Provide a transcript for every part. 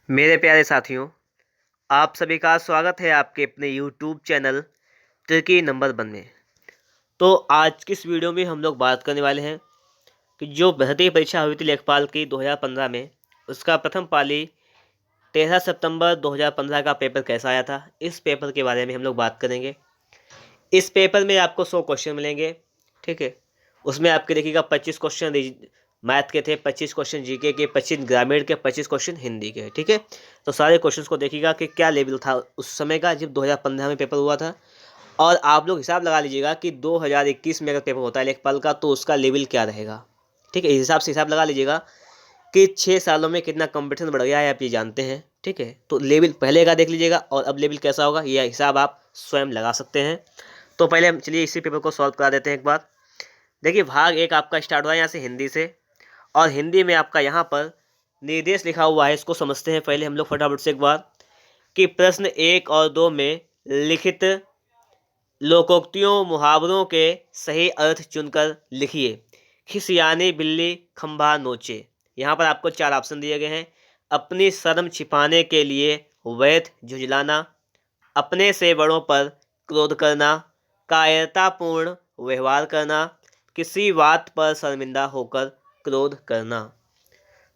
मेरे प्यारे साथियों, आप सभी का स्वागत है आपके अपने YouTube चैनल ट्रिकी नंबर 1 में। तो आज की इस वीडियो में हम लोग बात करने वाले हैं कि जो भर्ती परीक्षा हुई थी लेखपाल की 2015 में, उसका प्रथम पाली 13 सितंबर 2015 का पेपर कैसा आया था। इस पेपर के बारे में हम लोग बात करेंगे। इस पेपर में आपको 100 क्वेश्चन मिलेंगे, ठीक है। उसमें आपके देखिएगा 25 क्वेश्चन मैथ के थे, 25 क्वेश्चन जीके के, 25 ग्रामीण के, 25 क्वेश्चन हिंदी के, ठीक है। तो सारे क्वेश्चंस को देखिएगा कि क्या लेवल था उस समय का जब 2015 में पेपर हुआ था, और आप लोग हिसाब लगा लीजिएगा कि 2021 में अगर पेपर होता है लेखपाल का तो उसका लेवल क्या रहेगा, ठीक है। इस हिसाब से हिसाब लगा लीजिएगा कि 6 सालों में कितना कंपटीशन बढ़ गया है, आप ये जानते हैं, ठीक है। तो लेवल पहले का देख लीजिएगा और अब लेवल कैसा होगा, यह हिसाब आप स्वयं लगा सकते हैं। तो पहले हम चलिए इसी पेपर को सॉल्व करा देते हैं एक बार। देखिए, भाग 1 आपका स्टार्ट हुआ है यहाँ से हिंदी से, और हिंदी में आपका यहाँ पर निर्देश लिखा हुआ है। इसको समझते हैं पहले हम लोग फटाफट से एक बार कि प्रश्न 1 और 2 में लिखित लोकोक्तियों मुहावरों के सही अर्थ चुनकर लिखिए। खिसियानी बिल्ली खंभा नोचे। यहाँ पर आपको 4 ऑप्शन दिए गए हैं। अपनी शर्म छिपाने के लिए व्यर्थ झुंझलाना, अपने से बड़ों पर क्रोध करना, कायरतापूर्ण व्यवहार करना, किसी बात पर शर्मिंदा होकर क्रोध करना।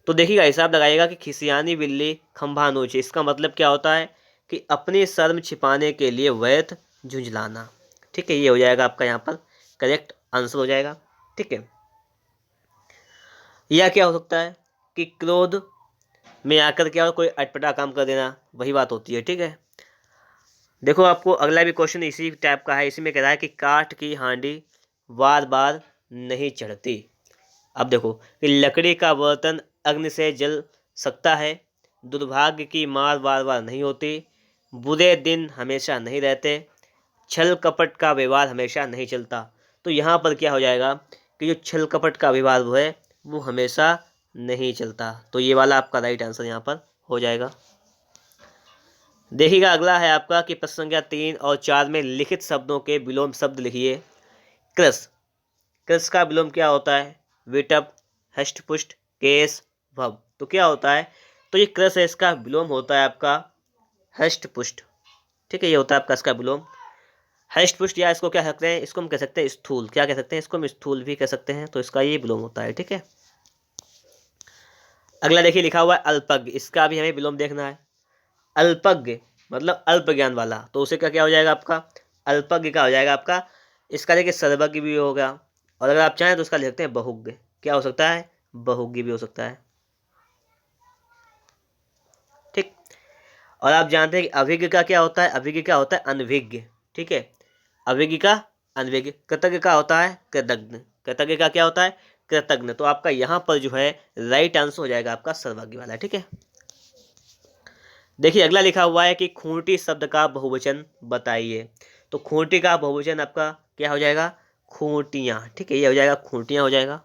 तो देखिएगा, हिसाब लगाइएगा कि खिसियानी बिल्ली खंभा नोचे, इसका मतलब क्या होता है कि अपनी शर्म छिपाने के लिए व्यर्थ झुंझलाना, ठीक है। ये हो जाएगा आपका यहाँ पर करेक्ट आंसर हो जाएगा, ठीक है। या क्या हो सकता है कि क्रोध में आकर क्या हो, कोई अटपटा काम कर देना, वही बात होती है, ठीक है। देखो, आपको अगला भी क्वेश्चन इसी टाइप का है। इसी में कह रहा है कि काठ की हांडी बार बार नहीं चढ़ती। अब देखो कि लकड़ी का बर्तन अग्नि से जल सकता है, दुर्भाग्य की मार बार बार नहीं होती, बुरे दिन हमेशा नहीं रहते, छल कपट का व्यवहार हमेशा नहीं चलता। तो यहाँ पर क्या हो जाएगा कि जो छल कपट का व्यवहार है वो हमेशा नहीं चलता। तो ये वाला आपका राइट आंसर यहाँ पर हो जाएगा। देखिएगा, अगला है आपका कि प्रश्न संख्या 3 और 4 में लिखित शब्दों के विलोम शब्द लिखिए। कृष, कृष का विलोम क्या होता है? विटप, हष्टपुष्ट, केस, भव। तो क्या होता है? तो ये कृष है, इसका विलोम होता है आपका हष्टपुष्ट, ठीक है। ये होता है आपका इसका विलोम हष्टपुष्ट, या इसको क्या कहते हैं, इसको हम कह सकते हैं स्थूल। क्या कह सकते हैं इसको? हम स्थूल भी कह सकते हैं। तो इसका ये विलोम होता है, ठीक है। अगला देखिए, लिखा हुआ है अल्पज्ञ, इसका भी हमें विलोम देखना है। अल्पज्ञ मतलब अल्प ज्ञान वाला, तो उसे क्या क्या हो जाएगा आपका? अल्पज्ञ का हो जाएगा आपका, इसका देखिए सर्वज्ञ भी होगा, और अगर आप चाहें तो उसका लिख सकते हैं बहुज्ञ। क्या हो सकता है? बहुज्ञ भी हो सकता है, ठीक। और आप जानते हैं कि अभिज्ञ का क्या होता है? अभिज्ञ का होता है अनभिज्ञ, ठीक है। अभिज्ञ का अनभिज्ञ। कृतज्ञ का होता है कृतज्ञ। कृतज्ञ का क्या होता है? कृतज्ञ। तो आपका यहाँ पर जो है राइट आंसर हो जाएगा आपका सर्वज्ञ वाला, ठीक है। देखिए, अगला लिखा हुआ है कि खूंटी शब्द का बहुवचन बताइए। तो खूंटी का बहुवचन आपका क्या हो जाएगा? खूंटियाँ, ठीक है। ये हो जाएगा खूंटियाँ हो जाएगा।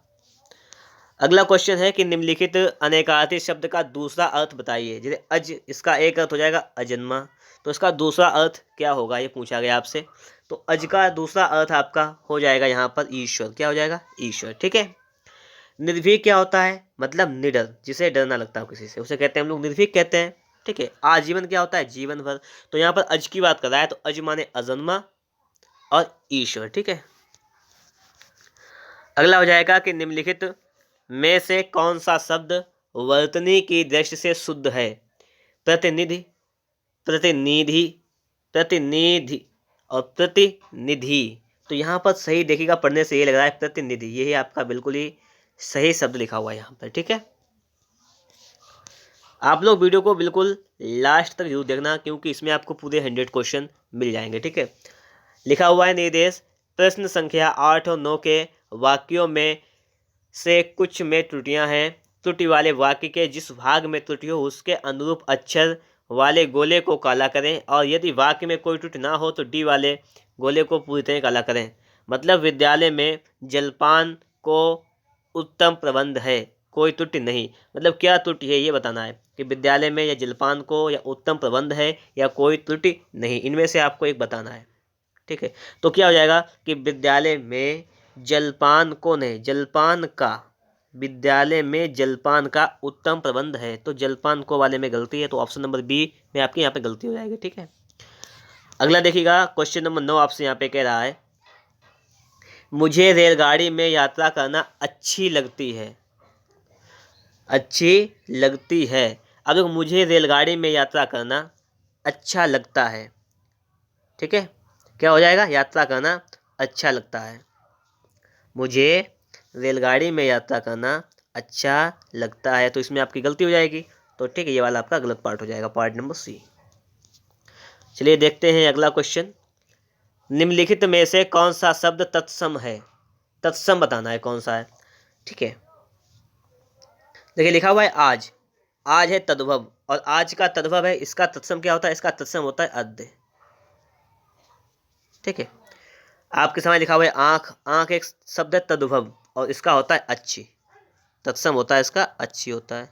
अगला क्वेश्चन है कि निम्नलिखित अनेकार्थी शब्द का दूसरा अर्थ बताइए। जैसे अज, इसका एक अर्थ हो जाएगा अजन्मा, तो इसका दूसरा अर्थ क्या होगा, ये पूछा गया आपसे। तो अज का दूसरा अर्थ आपका हो जाएगा यहाँ पर ईश्वर। क्या हो जाएगा? ईश्वर, ठीक है। निर्भीक क्या होता है? मतलब निडर, जिसे डर ना लगता हो किसी से, उसे कहते हैं हम लोग निर्भीक कहते हैं, ठीक है। आजीवन क्या होता है? जीवन भर। तो यहाँ पर अज की बात कर रहा है, तो अज माने अजन्मा और ईश्वर, ठीक है। अगला हो जाएगा कि निम्नलिखित में से कौन सा शब्द वर्तनी की दृष्टि से शुद्ध है? प्रतिनिधि, प्रतिनिधि, प्रतिनिधि और प्रतिनिधि। तो यहाँ पर सही देखिएगा, पढ़ने से ये लग रहा है प्रतिनिधि, यही आपका बिल्कुल ही सही शब्द लिखा हुआ है यहाँ पर, ठीक है। आप लोग वीडियो को बिल्कुल लास्ट तक जरूर देखना, क्योंकि इसमें आपको पूरे 100 क्वेश्चन मिल जाएंगे, ठीक है। लिखा हुआ है निर्देश, प्रश्न संख्या 8 और 9 के वाक्यों में से कुछ में त्रुटियां हैं। त्रुटि वाले वाक्य के जिस भाग में त्रुटि हो उसके अनुरूप अक्षर वाले गोले को काला करें, और यदि वाक्य में कोई त्रुटि ना हो तो डी वाले गोले को पूरी तरह काला करें। मतलब विद्यालय में जलपान को उत्तम प्रबंध है, कोई त्रुटि नहीं। मतलब क्या त्रुटि है ये बताना है कि विद्यालय में या जलपान को या उत्तम प्रबंध है या कोई त्रुटि नहीं, इनमें से आपको एक बताना है, ठीक है। तो क्या हो जाएगा कि विद्यालय में जलपान को नहीं, जलपान का विद्यालय में जलपान का उत्तम प्रबंध है। तो जलपान को वाले में गलती है, तो ऑप्शन नंबर बी में आपकी यहाँ पे गलती हो जाएगी। ठीक है, अगला देखिएगा, क्वेश्चन नंबर 9 आपसे यहाँ पे कह रहा है, मुझे रेलगाड़ी में यात्रा करना अच्छी लगती है। अच्छी लगती है। अब देखो, मुझे रेलगाड़ी में यात्रा करना अच्छा लगता है। ठीक है, क्या हो जाएगा, यात्रा करना अच्छा लगता है। मुझे रेलगाड़ी में यात्रा करना अच्छा लगता है, तो इसमें आपकी गलती हो जाएगी। तो ठीक है, ये वाला आपका गलत पार्ट हो जाएगा, पार्ट नंबर सी। चलिए देखते हैं अगला क्वेश्चन। निम्नलिखित में से कौन सा शब्द तत्सम है? तत्सम बताना है कौन सा है। ठीक है, देखिए लिखा हुआ है आज। आज है तद्भव, और आज का तद्भव है, इसका तत्सम क्या होता है? इसका तत्सम होता है अद्य। ठीक है, आपके सामने लिखा हुआ है आंख। आंख एक शब्द है तद्भव, और इसका होता है अच्छी। तत्सम होता है इसका अच्छी होता है।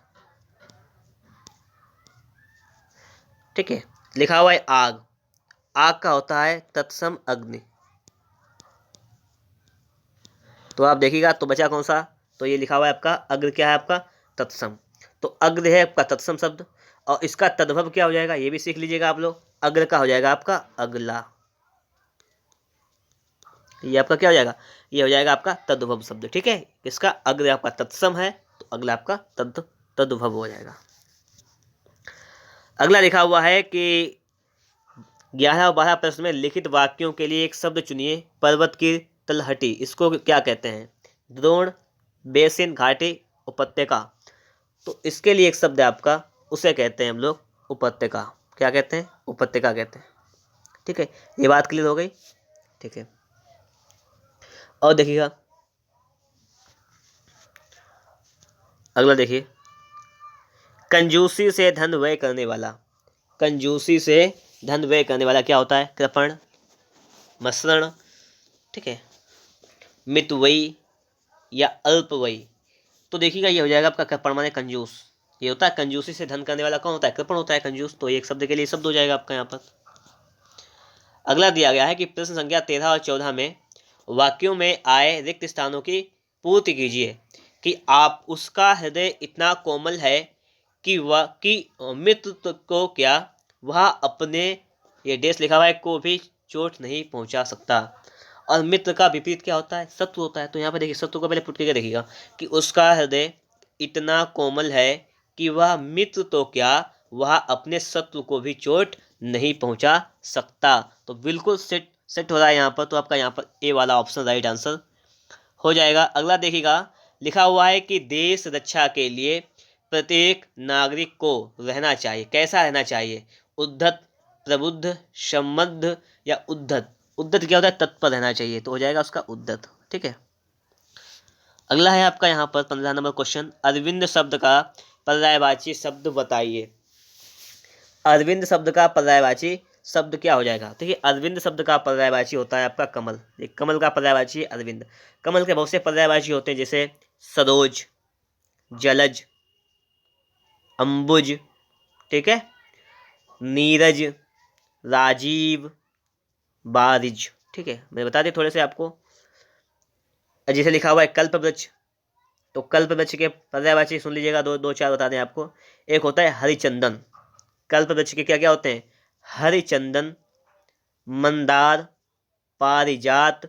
ठीक है, लिखा हुआ है आग। आग का होता है तत्सम अग्नि। तो आप देखिएगा, तो बचा कौन सा? तो ये लिखा हुआ है आपका अग्र, क्या है आपका? तत्सम। तो अग्र है आपका तत्सम शब्द, और इसका तद्भव क्या हो जाएगा, ये भी सीख लीजिएगा आप लोग। अग्र का हो जाएगा आपका अगला। ये आपका क्या हो जाएगा? ये हो जाएगा आपका तद्भव शब्द। ठीक है, इसका अग्र आपका तत्सम है, तो अगला आपका तद्भव हो जाएगा। अगला लिखा हुआ है कि 11 और 12 प्रश्न में लिखित वाक्यों के लिए एक शब्द चुनिए। पर्वत की तलहटी, इसको क्या कहते हैं? द्रोण, बेसिन, घाटी, उपत्यका। तो इसके लिए एक शब्द है आपका, उसे कहते हैं हम लोग उपत्यका। क्या कहते हैं? उपत्यका कहते हैं। ठीक है, ये बात क्लियर हो गई। ठीक है, और देखिएगा अगला, देखिए, कंजूसी से धन व्यय करने वाला। कंजूसी से धन व्यय करने वाला क्या होता है? कृपण, मसरण, ठीक है, मितव्ययी या अल्पव्ययी। तो देखिएगा, ये हो जाएगा आपका कृपण माने कंजूस। ये होता है कंजूसी से धन करने वाला कौन होता है? कृपण होता है, कंजूस। तो एक शब्द के लिए शब्द हो जाएगा आपका यहाँ पर। अगला दिया गया है कि प्रश्न संख्या 13 और 14 में वाक्यों में आए रिक्त स्थानों की पूर्ति कीजिए। कि आप उसका हृदय इतना कोमल है कि वह कि मित्र को क्या वह अपने, ये डेश लिखा हुआ है, को भी चोट नहीं पहुंचा सकता। और मित्र का विपरीत क्या होता है? शत्रु होता है। तो यहाँ पर देखिए, शत्रु को पहले पुट करके देखिएगा कि उसका हृदय इतना कोमल है कि वह मित्र तो क्या वह अपने शत्रु को भी चोट नहीं पहुंचा सकता। तो बिल्कुल सेट हो रहा है यहाँ पर। तो आपका यहाँ पर ए वाला ऑप्शन राइट आंसर हो जाएगा। अगला देखिएगा, लिखा हुआ है कि देश रक्षा के लिए प्रत्येक नागरिक को रहना चाहिए। कैसा रहना चाहिए? उद्धत, प्रबुद्ध, सम्मद्ध या उद्धत। उद्धत क्या होता है? तत्पर रहना चाहिए, तो हो जाएगा उसका उद्धत। ठीक है, अगला है आपका यहाँ पर 15 नंबर क्वेश्चन। अरविंद शब्द का पर्यायवाची शब्द बताइए। अरविंद शब्द का पर्यायवाची शब्द क्या हो जाएगा? देखिए, अरविंद शब्द का पर्यायवाची होता है आपका कमल। एक कमल का पर्यायवाची अरविंद। कमल के बहुत से पर्यायवाची होते हैं, जैसे सरोज, जलज, अंबुज, ठीक है, नीरज, राजीव, बारिज। ठीक है, मैं बता दें थोड़े से आपको। जैसे लिखा हुआ है कल्प वृक्ष, तो कल्प वृक्ष के पर्यायवाची सुन लीजिएगा, दो चार बता दें आपको। एक होता है हरिचंदन। कल्प वृक्ष के क्या क्या होते हैं? हरिचंदन, मंदार, पारिजात,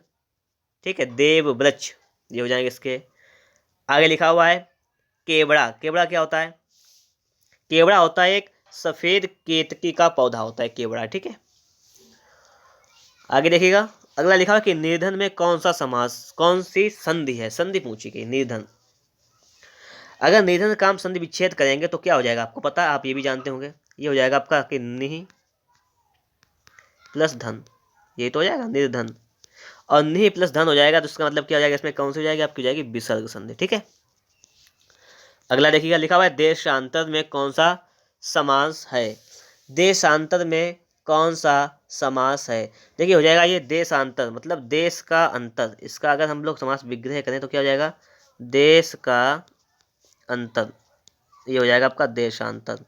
ठीक है, देव वृक्ष, ये हो जाएंगे इसके। आगे लिखा हुआ है केवड़ा। केवड़ा क्या होता है? केवड़ा होता है एक सफेद केतकी का पौधा होता है केवड़ा। ठीक है, आगे देखिएगा, अगला लिखा हुआ कि निर्धन में कौन सा समास, कौन सी संधि है? संधि पूछी गई, निर्धन। अगर निर्धन काम संधि विच्छेद करेंगे तो क्या हो जाएगा? आपको पता है, आप ये भी जानते होंगे। ये हो जाएगा आपका कि निहि प्लस धन, ये तो हो जाएगा निर्धन। और निहि प्लस धन हो जाएगा, तो इसका मतलब क्या हो जाएगा? इसमें कौन सी हो जाएगी? आपकी हो जाएगी विसर्ग संधि। ठीक है, अगला देखिएगा, लिखा हुआ है देशांतर में कौन सा समास है? देशांतर में कौन सा समास है? देखिए, हो जाएगा ये देशांतर, मतलब देश का अंतर। इसका अगर हम लोग समास विग्रह करें तो क्या हो जाएगा? देश का अंतर। ये हो जाएगा आपका देशांतर,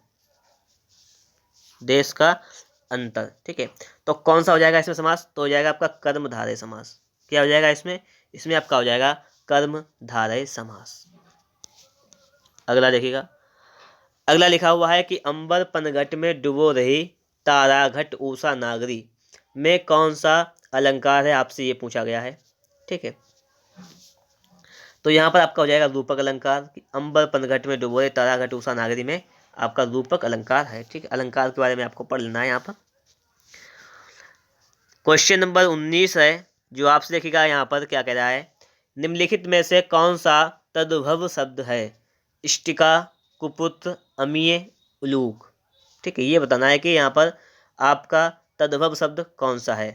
देश का अंतर। ठीक है, तो कौन सा हो जाएगा इसमें समास? तो हो जाएगा आपका कर्मधारय समास। क्या हो जाएगा इसमें? इसमें आपका हो जाएगा कर्मधारय समास। अगला देखिएगा, अगला लिखा हुआ है कि अंबर पनघट में डुबो रही तारा घट उषा नागरी में कौन सा अलंकार है, आपसे ये पूछा गया है। ठीक है, तो यहाँ पर आपका हो जाएगा रूपक अलंकार। कि अंबर पनघट में डुबो रही तारा घट उषा नागरी में आपका रूपक अलंकार है। ठीक है, अलंकार के बारे में आपको पढ़ लेना है यहाँ पर। क्वेश्चन नंबर 19 है जो आपसे देखिएगा, यहाँ पर क्या कह रहा है, निम्नलिखित में से कौन सा तदुभव शब्द है, इष्टिका, कुपुत्र, अमीय, उलूक। ठीक है, ये बताना है कि यहाँ पर आपका तदुभव शब्द कौन सा है।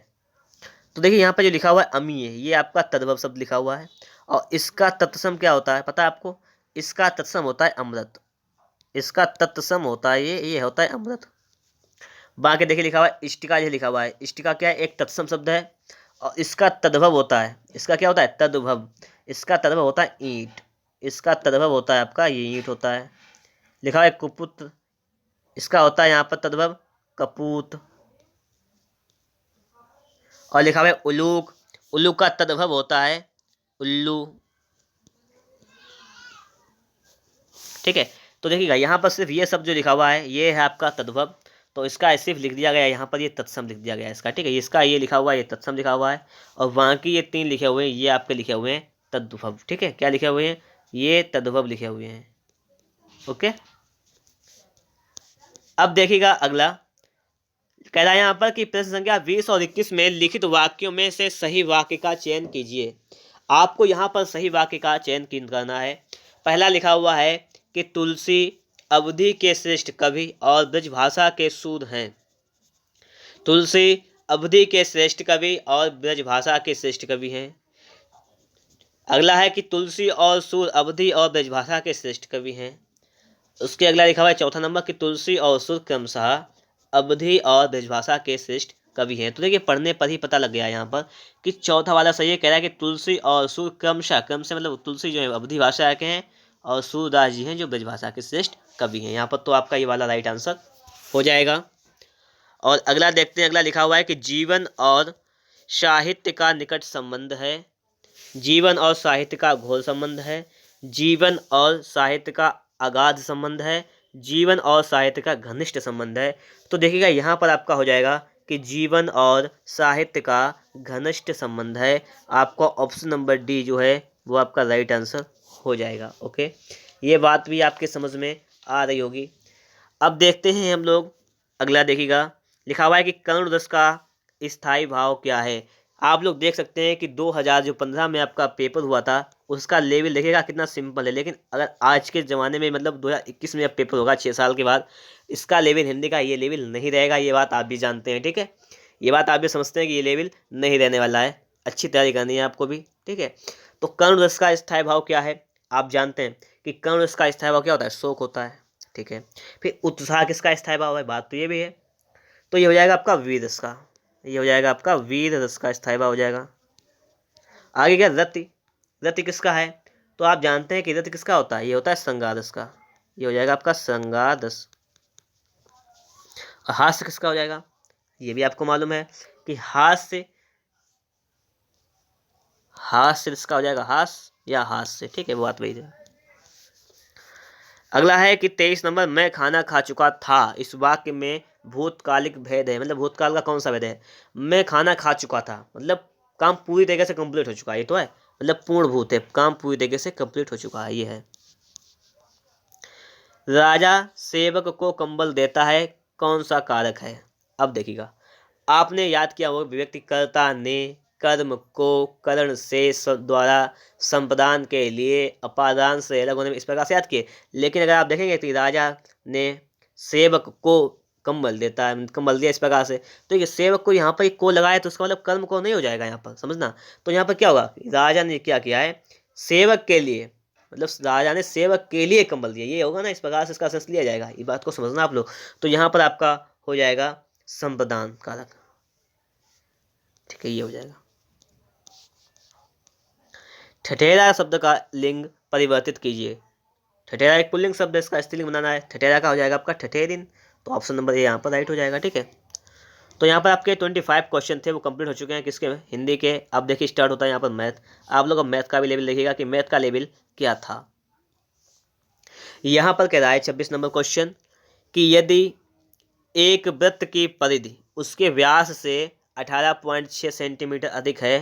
तो देखिए यहाँ पर जो लिखा हुआ है अमीय, ये आपका तदुभव शब्द लिखा हुआ है, और इसका तत्सम क्या होता है पता है आपको, इसका तत्सम होता है अमृत। इसका तत्सम होता है ये होता है अमृत। बाकी देखिए लिखा हुआ है इष्टिका, ये लिखा हुआ है इष्टिका क्या है, एक तत्सम शब्द है, और इसका तद्भव होता है, इसका क्या होता है तद्भव, इसका तद्भव होता है ईंट, इसका तद्भव होता है आपका ये ईंट होता है। लिखा हुआ है कुपुत्र, इसका होता है यहाँ पर तद्भव कपूत। और लिखा हुआ है उलूक, उल्लू का तद्भव होता है उल्लू। ठीक है, तो देखिएगा यहाँ पर सिर्फ ये सब जो लिखा हुआ है ये है आपका तद्भव, तो इसका सिर्फ लिख दिया गया है यहाँ पर, ये तत्सम लिख दिया गया है इसका। ठीक है, इसका ये लिखा हुआ है, ये तत्सम लिखा हुआ है, और वहाँ की ये 3 लिखे हुए हैं, ये आपके लिखे हुए हैं तद्भव। ठीक है, क्या लिखे हुए हैं, ये तद्भव लिखे हुए हैं। ओके, अब देखिएगा अगला कह रहा है यहाँ पर कि प्रश्न संख्या 20 और 21 में लिखित वाक्यों में से सही वाक्य का चयन कीजिए। आपको यहाँ पर सही वाक्य का चयन करना है। पहला लिखा हुआ है कि तुलसी अवधि के श्रेष्ठ कवि और ब्रजभाषा के सूद हैं। तुलसी अवधि के श्रेष्ठ कवि और ब्रजभाषा के श्रेष्ठ कवि हैं। अगला है कि तुलसी और सूद अवधि और ब्रजभाषा के श्रेष्ठ कवि हैं। उसके अगला लिखा हुआ है चौथा नंबर कि तुलसी और सूद क्रमशः अवधि और ब्रजभाषा के श्रेष्ठ कवि हैं। तो देखिए पढ़ने पर ही पता लग गया यहाँ पर कि चौथा वाला सही है। कह रहा है कि तुलसी और सूद क्रमशः, क्रम से मतलब तुलसी जो है अवधि भाषा के हैं और सूरदास जी हैं जो ब्रजभाषा के श्रेष्ठ कवि हैं। यहाँ पर तो आपका ये वाला राइट आंसर हो जाएगा। और अगला देखते हैं, अगला लिखा हुआ है कि जीवन और साहित्य का निकट संबंध है। जीवन और साहित्य का घोर संबंध है। जीवन और साहित्य का अगाध संबंध है। जीवन और साहित्य का घनिष्ठ संबंध है। तो देखिएगा यहाँ पर आपका हो जाएगा कि जीवन और साहित्य का घनिष्ठ संबंध है। आपका ऑप्शन नंबर डी जो है वो आपका राइट आंसर हो जाएगा। ओके, ये बात भी आपके समझ में आ रही होगी। अब देखते हैं हम लोग अगला, देखिएगा लिखा हुआ है कि करुण रस का स्थायी भाव क्या है। आप लोग देख सकते हैं कि 2015 में आपका पेपर हुआ था, उसका लेवल देखिएगा कितना सिंपल है। लेकिन अगर आज के ज़माने में मतलब 2021 में जब पेपर होगा 6 साल के बाद, इसका लेवल हिंदी का ये लेवल नहीं रहेगा। ये बात आप भी जानते हैं। ठीक है, ये बात आप भी समझते हैं कि ये लेवल नहीं रहने वाला है। अच्छी तैयारी करनी है आपको भी। ठीक है, तो करुण रस का स्थायी भाव क्या है, आप जानते हैं कि करुण रस का स्थायी भाव क्या होता है, शोक होता है। ठीक है, फिर उत्साह किसका स्थायी भाव है, बात तो ये भी है। तो ये हो जाएगा आपका वीर रस का, ये हो जाएगा आपका वीर रस का स्थायी भाव हो जाएगा। आगे क्या, रति, रति किसका है, तो आप जानते हैं कि रति किसका होता है, ये होता है श्रृंगार रस का, ये हो जाएगा आपका श्रृंगार रस। हास्य किसका हो जाएगा, ये भी आपको मालूम है कि हास्य, हास्य इसका हो जाएगा हास्य या हास्य। ठीक है, वो बात वही है। अगला है कि 23 नंबर, मैं खाना खा चुका था, इस वाक्य में भूतकालिक भेद है, मतलब भूतकाल का कौन सा भेद है। मैं खाना खा चुका था मतलब काम पूरी तरीके से कंप्लीट हो चुका है, ये तो है, मतलब पूर्ण भूत है, काम पूरी तरीके से कंप्लीट हो चुका है, ये है। राजा सेवक को कंबल देता है, कौन सा कारक है। अब देखिएगा, आपने याद किया वो विभक्ति कर्ता ने कर्म को करण से द्वारा संप्रदान के लिए अपादान से अलग होने में इस प्रकार से याद किए। लेकिन अगर आप देखेंगे तो राजा ने सेवक को कंबल देता है, कंबल दिया इस प्रकार से, तो ये सेवक को यहाँ पर को लगाए तो उसका मतलब कर्म को नहीं हो जाएगा यहाँ पर, समझना। तो यहाँ पर क्या होगा, राजा ने क्या किया है, सेवक के लिए, मतलब राजा ने सेवक के लिए कंबल दिया, ये होगा ना, इस प्रकार से इसका सेंस लिया जाएगा। ये बात को समझना आप लोग। तो यहाँ पर आपका हो जाएगा संप्रदान कारक। ठीक है, ये हो जाएगा। ठठेरा शब्द का लिंग परिवर्तित कीजिए। ठठेरा एक पुल्लिंग शब्द है, इसका स्त्रीलिंग बनाना है। ठठेरा का हो जाएगा आपका ठठेरिन, तो ऑप्शन नंबर ए यहाँ पर राइट हो जाएगा। ठीक है, तो यहाँ पर आपके 25 क्वेश्चन थे वो कंप्लीट हो चुके हैं, किसके, हिंदी के। अब देखिए स्टार्ट होता है यहाँ पर मैथ। आप लोग अब मैथ का भी लेवल देखिएगा कि मैथ का लेवल क्या था। यहाँ पर कह रहा है 26 नंबर क्वेश्चन कि यदि एक वृत्त की परिधि उसके व्यास से 18.6 सेंटीमीटर अधिक है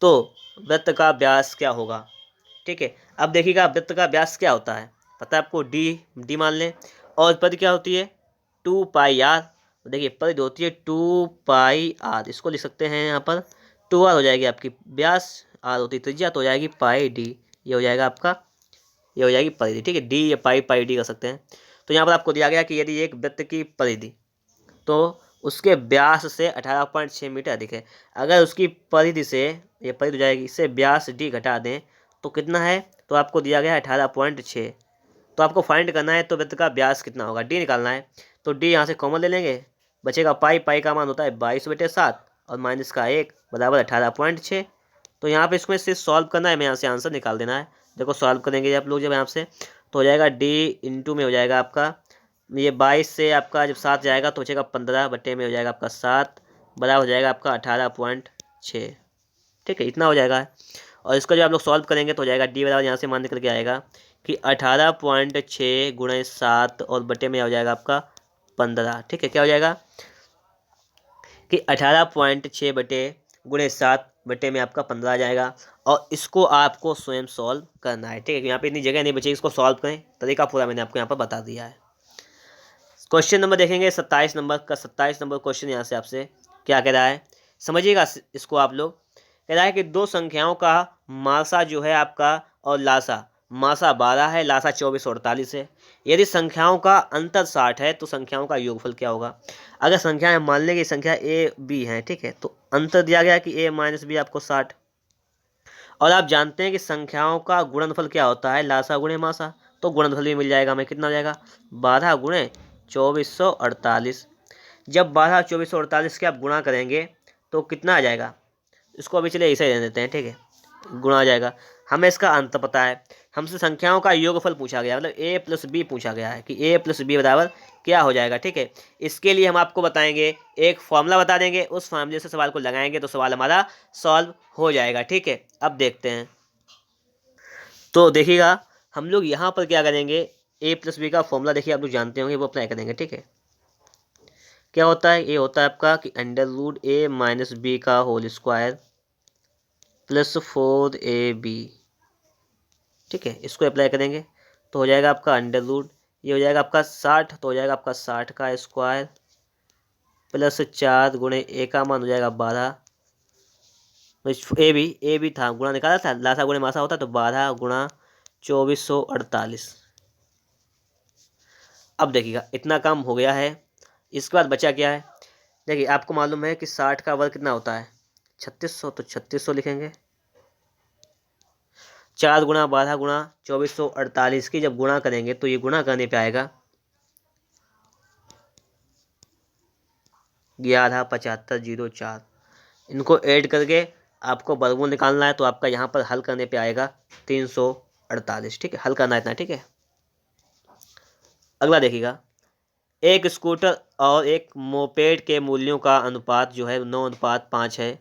तो वृत्त का व्यास क्या होगा। ठीक है, अब देखिएगा वृत्त का व्यास क्या होता है, पता है आपको, डी मान लें, और परिधि क्या होती है 2πr। देखिए परिधि होती है 2πr, इसको लिख सकते हैं यहाँ पर 2r हो जाएगी आपकी व्यास, r होती है त्रिज्या, तो हो जाएगी पाई डी, ये हो जाएगा आपका, ये हो जाएगी परिधि। ठीक है, डी या पाई डी कर सकते हैं। तो यहाँ पर आपको दिया गया कि यदि एक वृत्त की परिधि तो उसके व्यास से 18.6 मीटर अधिक है, अगर उसकी परिधि से, ये परिधि हो जाएगी, इससे व्यास डी घटा दें तो कितना है, तो आपको दिया गया है 18.6। तो आपको फाइंड करना है तो वृत्त का व्यास कितना होगा, डी निकालना है। तो डी यहाँ से कॉमन ले लेंगे, बचेगा पाई का मान होता है 22/7 और माइनस का 1 बराबर 18.6। तो यहाँ पे इसमें सिर्फ सॉल्व करना है, मैं यहाँ से आंसर निकाल देना है। देखो सॉल्व करेंगे आप लोग जब यहाँ से, तो हो जाएगा डी इंटू में हो जाएगा आपका, ये 22 से आपका जब 7 जाएगा तो बचेगा 15 बटे में हो जाएगा आपका 7 बराबर हो जाएगा आपका 18.6। ठीक है, इतना हो जाएगा। और इसका जो आप लोग सॉल्व करेंगे तो हो जाएगा डी बराबर यहाँ से मान निकल के आएगा कि 18.6 गुणे 7 और बटे में हो जाएगा आपका 15। ठीक है, क्या हो जाएगा कि 18.6 बटे गुणे 7 बटे में आपका 15 आ जाएगा। और इसको आपको स्वयं सॉल्व करना है। ठीक है, यहाँ पे इतनी जगह नहीं बचेगी, इसको सॉल्व करें, तरीका पूरा मैंने आपको यहाँ पर बता दिया है। क्वेश्चन नंबर देखेंगे 27 नंबर का। 27 नंबर क्वेश्चन यहाँ से आपसे क्या कह रहा है, समझिएगा इसको आप लोग। कह रहा है कि दो संख्याओं का मासा जो है आपका और लासा, मासा 12 है, लासा 24 और 48 है। यदि संख्याओं का अंतर 60 है तो संख्याओं का योगफल क्या होगा। अगर संख्याएं मान लें कि संख्या ए बी है, ठीक है, तो अंतर दिया गया कि ए माइनस बी आपको 60। और आप जानते हैं कि संख्याओं का गुणनफल क्या होता है, लासा गुणे मासा, तो गुणनफल भी मिल जाएगा हमें, कितना हो जाएगा 12 गुणे 2448। जब 12 2448 के आप गुणा करेंगे तो कितना आ जाएगा, इसको अभी चलिए ऐसे ही दे देते हैं। ठीक है, गुणा आ जाएगा, हमें इसका अंतर पता है, हमसे संख्याओं का योगफल पूछा गया, मतलब a प्लस बी पूछा गया है कि a प्लस बी बराबर क्या हो जाएगा। ठीक है, इसके लिए हम आपको बताएंगे, एक फॉर्मूला बता देंगे, उस फॉर्मूले से सवाल को लगाएंगे तो सवाल हमारा सॉल्व हो जाएगा। ठीक है, अब देखते हैं। तो देखिएगा हम लोग यहाँ पर क्या करेंगे, a प्लस बी का फॉर्मूला देखिए आप लोग जानते होंगे, वो अप्लाई करेंगे। ठीक है, क्या होता है, ये होता है आपका कि √a माइनस बी का होल स्क्वायर प्लस 4ab। ठीक है, इसको अप्लाई करेंगे तो हो जाएगा आपका √, ये हो जाएगा आपका 60, तो हो जाएगा आपका 60 का स्क्वायर प्लस 4 गुणे ए का मान हो जाएगा 12, ए भी था गुणा निकाला था, लासा गुणे मासा होता तो 12 गुणा 2448। अब देखिएगा इतना काम हो गया है, इसके बाद बचा क्या है, देखिए आपको मालूम है कि 60 का वर्ग कितना होता है 3600, तो 3600 लिखेंगे। 4 गुणा 12 गुणा 2448 की जब गुणा करेंगे तो ये गुणा करने पे आएगा 117504। इनको ऐड करके आपको वर्गमूल निकालना है, तो आपका यहाँ पर हल करने पे आएगा 348। ठीक है, हल करना है इतना। ठीक है, अगला देखिएगा, एक स्कूटर और एक मोपेड के मूल्यों का अनुपात जो है 9:5 है।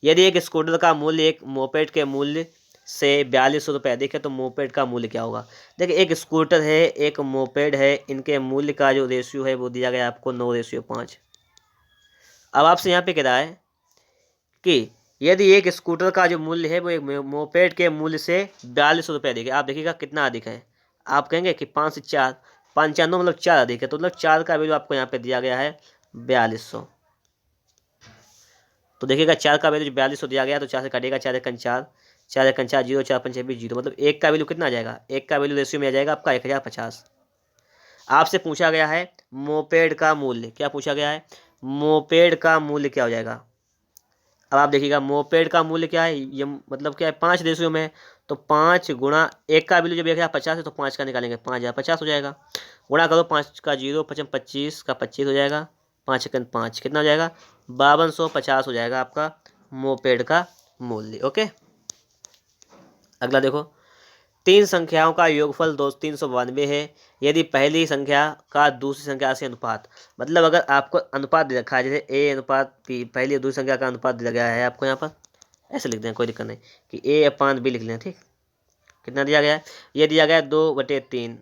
यदि एक स्कूटर का मूल्य एक मोपेड के मूल्य से 4200 रुपये अधिक है तो मोपेड का मूल्य क्या होगा। देखिए एक स्कूटर है, एक मोपेड है, इनके मूल्य का जो रेशियो है वो दिया गया आपको 9:5। अब आपसे यहाँ पे कह रहा है कि यदि एक स्कूटर का जो मूल्य है वो एक मोपेड के मूल्य से 4200 रुपये अधिक है, आप देखिएगा कितना अधिक है, आप कहेंगे कि 5 से 4, 5 4 9 मतलब 4 अधिक है, तो मतलब 4 का वैल्यू आपको यहाँ पे दिया गया है 4200। तो देखिएगा 4 का वैल्यू 4200 दिया गया, तो 4 से कटेगा 4 1 4, 4 1 4 0, 4 5 20 0, मतलब 1 का वैल्यू कितना आ जाएगा, 1 का वैल्यू रेशियो में आ जाएगा आपका 1050। आपसे पूछा गया है मोपेड का मूल्य, क्या पूछा गया है, मोपेड का मूल्य क्या हो जाएगा। अब आप देखिएगा मोपेड का मूल्य क्या है, ये मतलब क्या है 5 रेशियो में है, तो 5 गुणा 1 का वैल्यू जब 1050 है तो 5 का निकालेंगे 5050 हो जाएगा, गुणा करो 5 का 0 5 25 का 25 हो जाएगा, 5 1 5 कितना हो जाएगा 5250 हो जाएगा आपका मोपेड का मूल्य। ओके, अगला देखो, तीन संख्याओं का योगफल 392 है। यदि पहली संख्या का दूसरी संख्या से अनुपात, मतलब अगर आपको अनुपात दे रखा है, जैसे a अनुपात b, पहली और दूसरी संख्या का अनुपात दिया गया है आपको, यहाँ पर ऐसे लिख दें, कोई दिक्कत नहीं कि a/b लिख लें। ठीक, कितना दिया गया है, ये दिया गया है 2/3,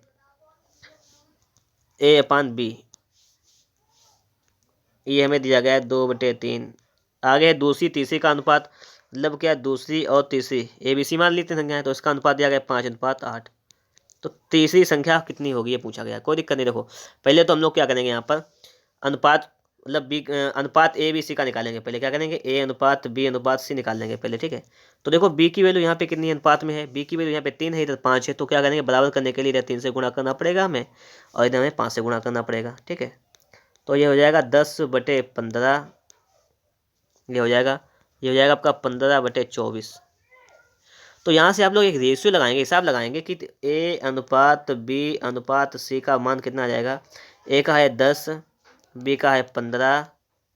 A/B, ये हमें दिया गया है 2/3। आगे है दूसरी तीसरी का अनुपात, मतलब क्या, दूसरी और तीसरी ABC मान लीजिए संख्या है, तो इसका अनुपात दिया गया 5:8। तो तीसरी संख्या कितनी होगी ये पूछा गया, कोई दिक्कत नहीं। देखो पहले तो हम लोग क्या करेंगे यहाँ पर, अनुपात मतलब बी अनुपात ABC का निकालेंगे। पहले क्या करेंगे, A/B/C निकाल लेंगे पहले, ठीक है। तो देखो B की वैल्यू यहाँ पे कितनी अनुपात में है, B की वैल्यू यहाँ पे 3 है, इधर 5 है। तो क्या करेंगे, बराबर करने के लिए इधर 3 से गुणा करना पड़ेगा हमें, और इधर हमें 5 से गुणा करना पड़ेगा, ठीक है। तो ये हो जाएगा 10/15, ये हो जाएगा आपका 15/24। तो यहाँ से आप लोग एक रेशियो लगाएंगे, हिसाब लगाएंगे कि A/B/C का मान कितना आ जाएगा। A का है 10, B का है 15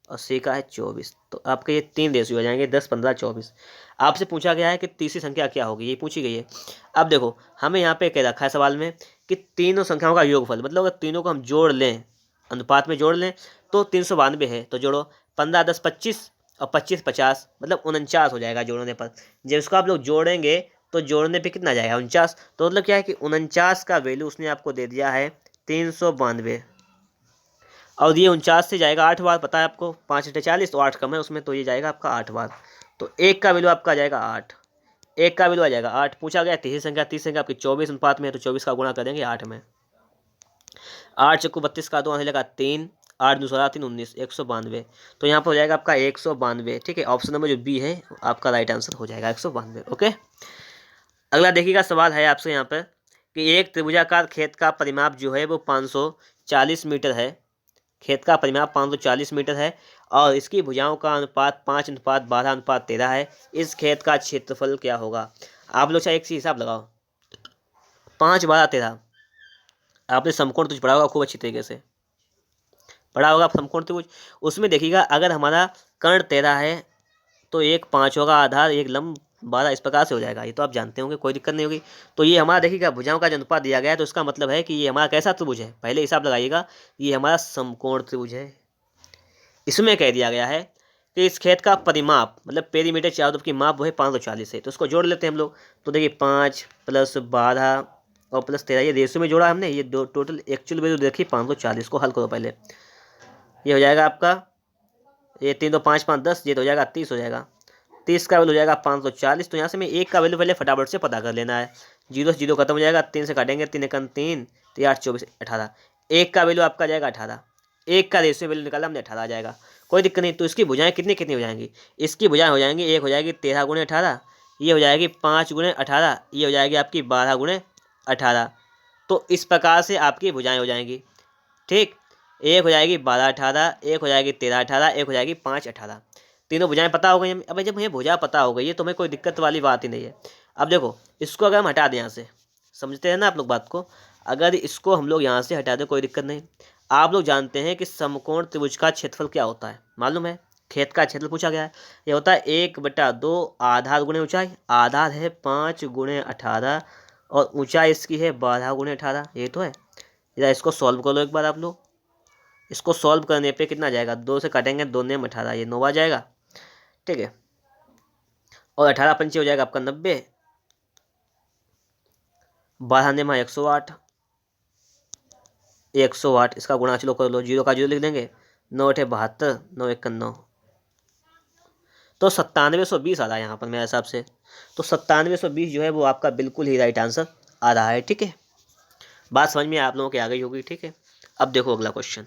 और C का है 24। तो आपके ये 3 रेशियो हो जाएंगे, 10, 15, 24। आपसे पूछा गया है कि तीसरी संख्या क्या होगी, ये पूछी गई है। अब देखो हमें यहाँ पे कह रखा है सवाल में कि तीनों संख्याओं का योगफल, मतलब अगर तीनों को हम जोड़ लें, अनुपात में जोड़ लें, तो 392 है। तो जोड़ो, 15, 10, 25 और 25, 50, मतलब 49 हो जाएगा जोड़ने पर। जब इसको आप लोग जोड़ेंगे तो जोड़ने पे कितना आ जाएगा, 49। तो मतलब क्या है कि 49 का वैल्यू उसने आपको दे दिया है 392। और ये 49 से जाएगा 8 बार, पता है आपको, 5×8 = 40, तो 8 कम है उसमें, तो ये जाएगा आपका 8 बार। तो एक का वैल्यू आपका आ जाएगा 8, एक का वैल्यू आ जाएगा 8। पूछा गया तीसरी संख्या आपकी 24 अनुपात में है, तो 24 का गुणा करेंगे 8 में। 8 चक्कू 32 का 2 आने लगा 3, 8 2 16 3 19, 192। तो यहाँ पर हो जाएगा आपका 192, ठीक है। ऑप्शन नंबर जो बी है आपका राइट आंसर हो जाएगा 192, ओके। अगला देखिएगा, सवाल है आपसे यहाँ पर कि एक त्रिभुजाकार खेत का परिमाप जो है वो 540 मीटर है। खेत का परिमाप 540 मीटर है और इसकी भुजाओं का अनुपात 5:12:13 है। इस खेत का क्षेत्रफल क्या होगा। आप लोग चाहे एक चीज हिसाब लगाओ, 5:12:13। आपने समकोण त्रिभुज पढ़ा होगा खूब अच्छी तरीके से, पढ़ा होगा आप समकोण त्रिभुज। उसमें देखिएगा, अगर हमारा कर्ण 13 है तो एक 5 होगा आधार, एक लंब 12, इस प्रकार से हो जाएगा। ये तो आप जानते होंगे, कोई दिक्कत नहीं होगी। तो ये हमारा देखिएगा भुजाओं का जो अनुपात दिया गया है, तो इसका मतलब है कि ये हमारा कैसा त्रिभुज है, पहले हिसाब लगाइएगा। ये हमारा समकोण त्रिभुज है। इसमें कह दिया गया है कि इस खेत का परिमाप, मतलब पेरीमीटर चारों तरफ की माप वो है 540 है। तो इसको जोड़ लेते हैं हम लोग। तो देखिए 5 + 12 और +13, ये रेशो में जोड़ा हमने। ये दो टोटल एक्चुअल वैल्यू देखी 540 को हल करो पहले। ये हो जाएगा आपका, ये 3 2 5 5 10, ये तो हो जाएगा 30 हो जाएगा। 30 का वैल्यू हो जाएगा 540। तो यहाँ से मैं एक का वैल्यू पहले फटाफट से पता कर लेना है। 0 से 0 खत्म हो जाएगा, 3 से काटेंगे, 3 × 3 तो 8 24 18। एक का वैल्यू आपका जाएगा 18, एक का रेशियो वैल्यू निकाला हमने 18 आ जाएगा, कोई दिक्कत नहीं। तो इसकी भुजाएं कितनी कितनी हो जाएंगी, इसकी भुजाएं हो जाएंगी, एक हो जाएगी 13 × 18, ये हो जाएगी 5 × 18, ये हो जाएगी आपकी 12 × 18। तो इस प्रकार से आपकी भुजाएं हो जाएंगी, ठीक। एक हो जाएगी 12 18, एक हो जाएगी 13 18, एक हो जाएगी 5 18। तीनों भुजाएं पता हो गई हमें। अब जब मुझे भुजा पता हो गई है तो हमें कोई दिक्कत वाली बात ही नहीं है। अब देखो इसको अगर हम हटा दें यहाँ से, समझते हैं ना आप लोग बात को, अगर इसको हम लोग यहाँ से हटा दें कोई दिक्कत नहीं। आप लोग जानते हैं कि समकोण त्रिभुज का क्षेत्रफल क्या होता है, मालूम है। खेत का क्षेत्रफल पूछा गया है, ये होता है 1/2 आधार गुणे ऊंचाई। आधार है 5 × 18 और ऊंचाई इसकी है 12 × 18, ये तो है। इधर इसको सॉल्व कर लो एक बार आप लोग। इसको सॉल्व करने पे कितना जाएगा, 2 से काटेंगे, 2 ने 18, ये 9 आ जाएगा, ठीक है। और 18 पंचे हो जाएगा आपका 90, 12 ने 108, 108। इसका गुणा चलो कर लो, 0 का 0 लिख देंगे, 9 8 72, 9 1 9। तो 9720 आ रहा है यहाँ पर मेरे हिसाब से। तो 9720 जो है वो आपका बिल्कुल ही राइट आंसर आ रहा है, ठीक है। बात समझ में आप लोगों की आ गई होगी, ठीक है। अब देखो अगला क्वेश्चन।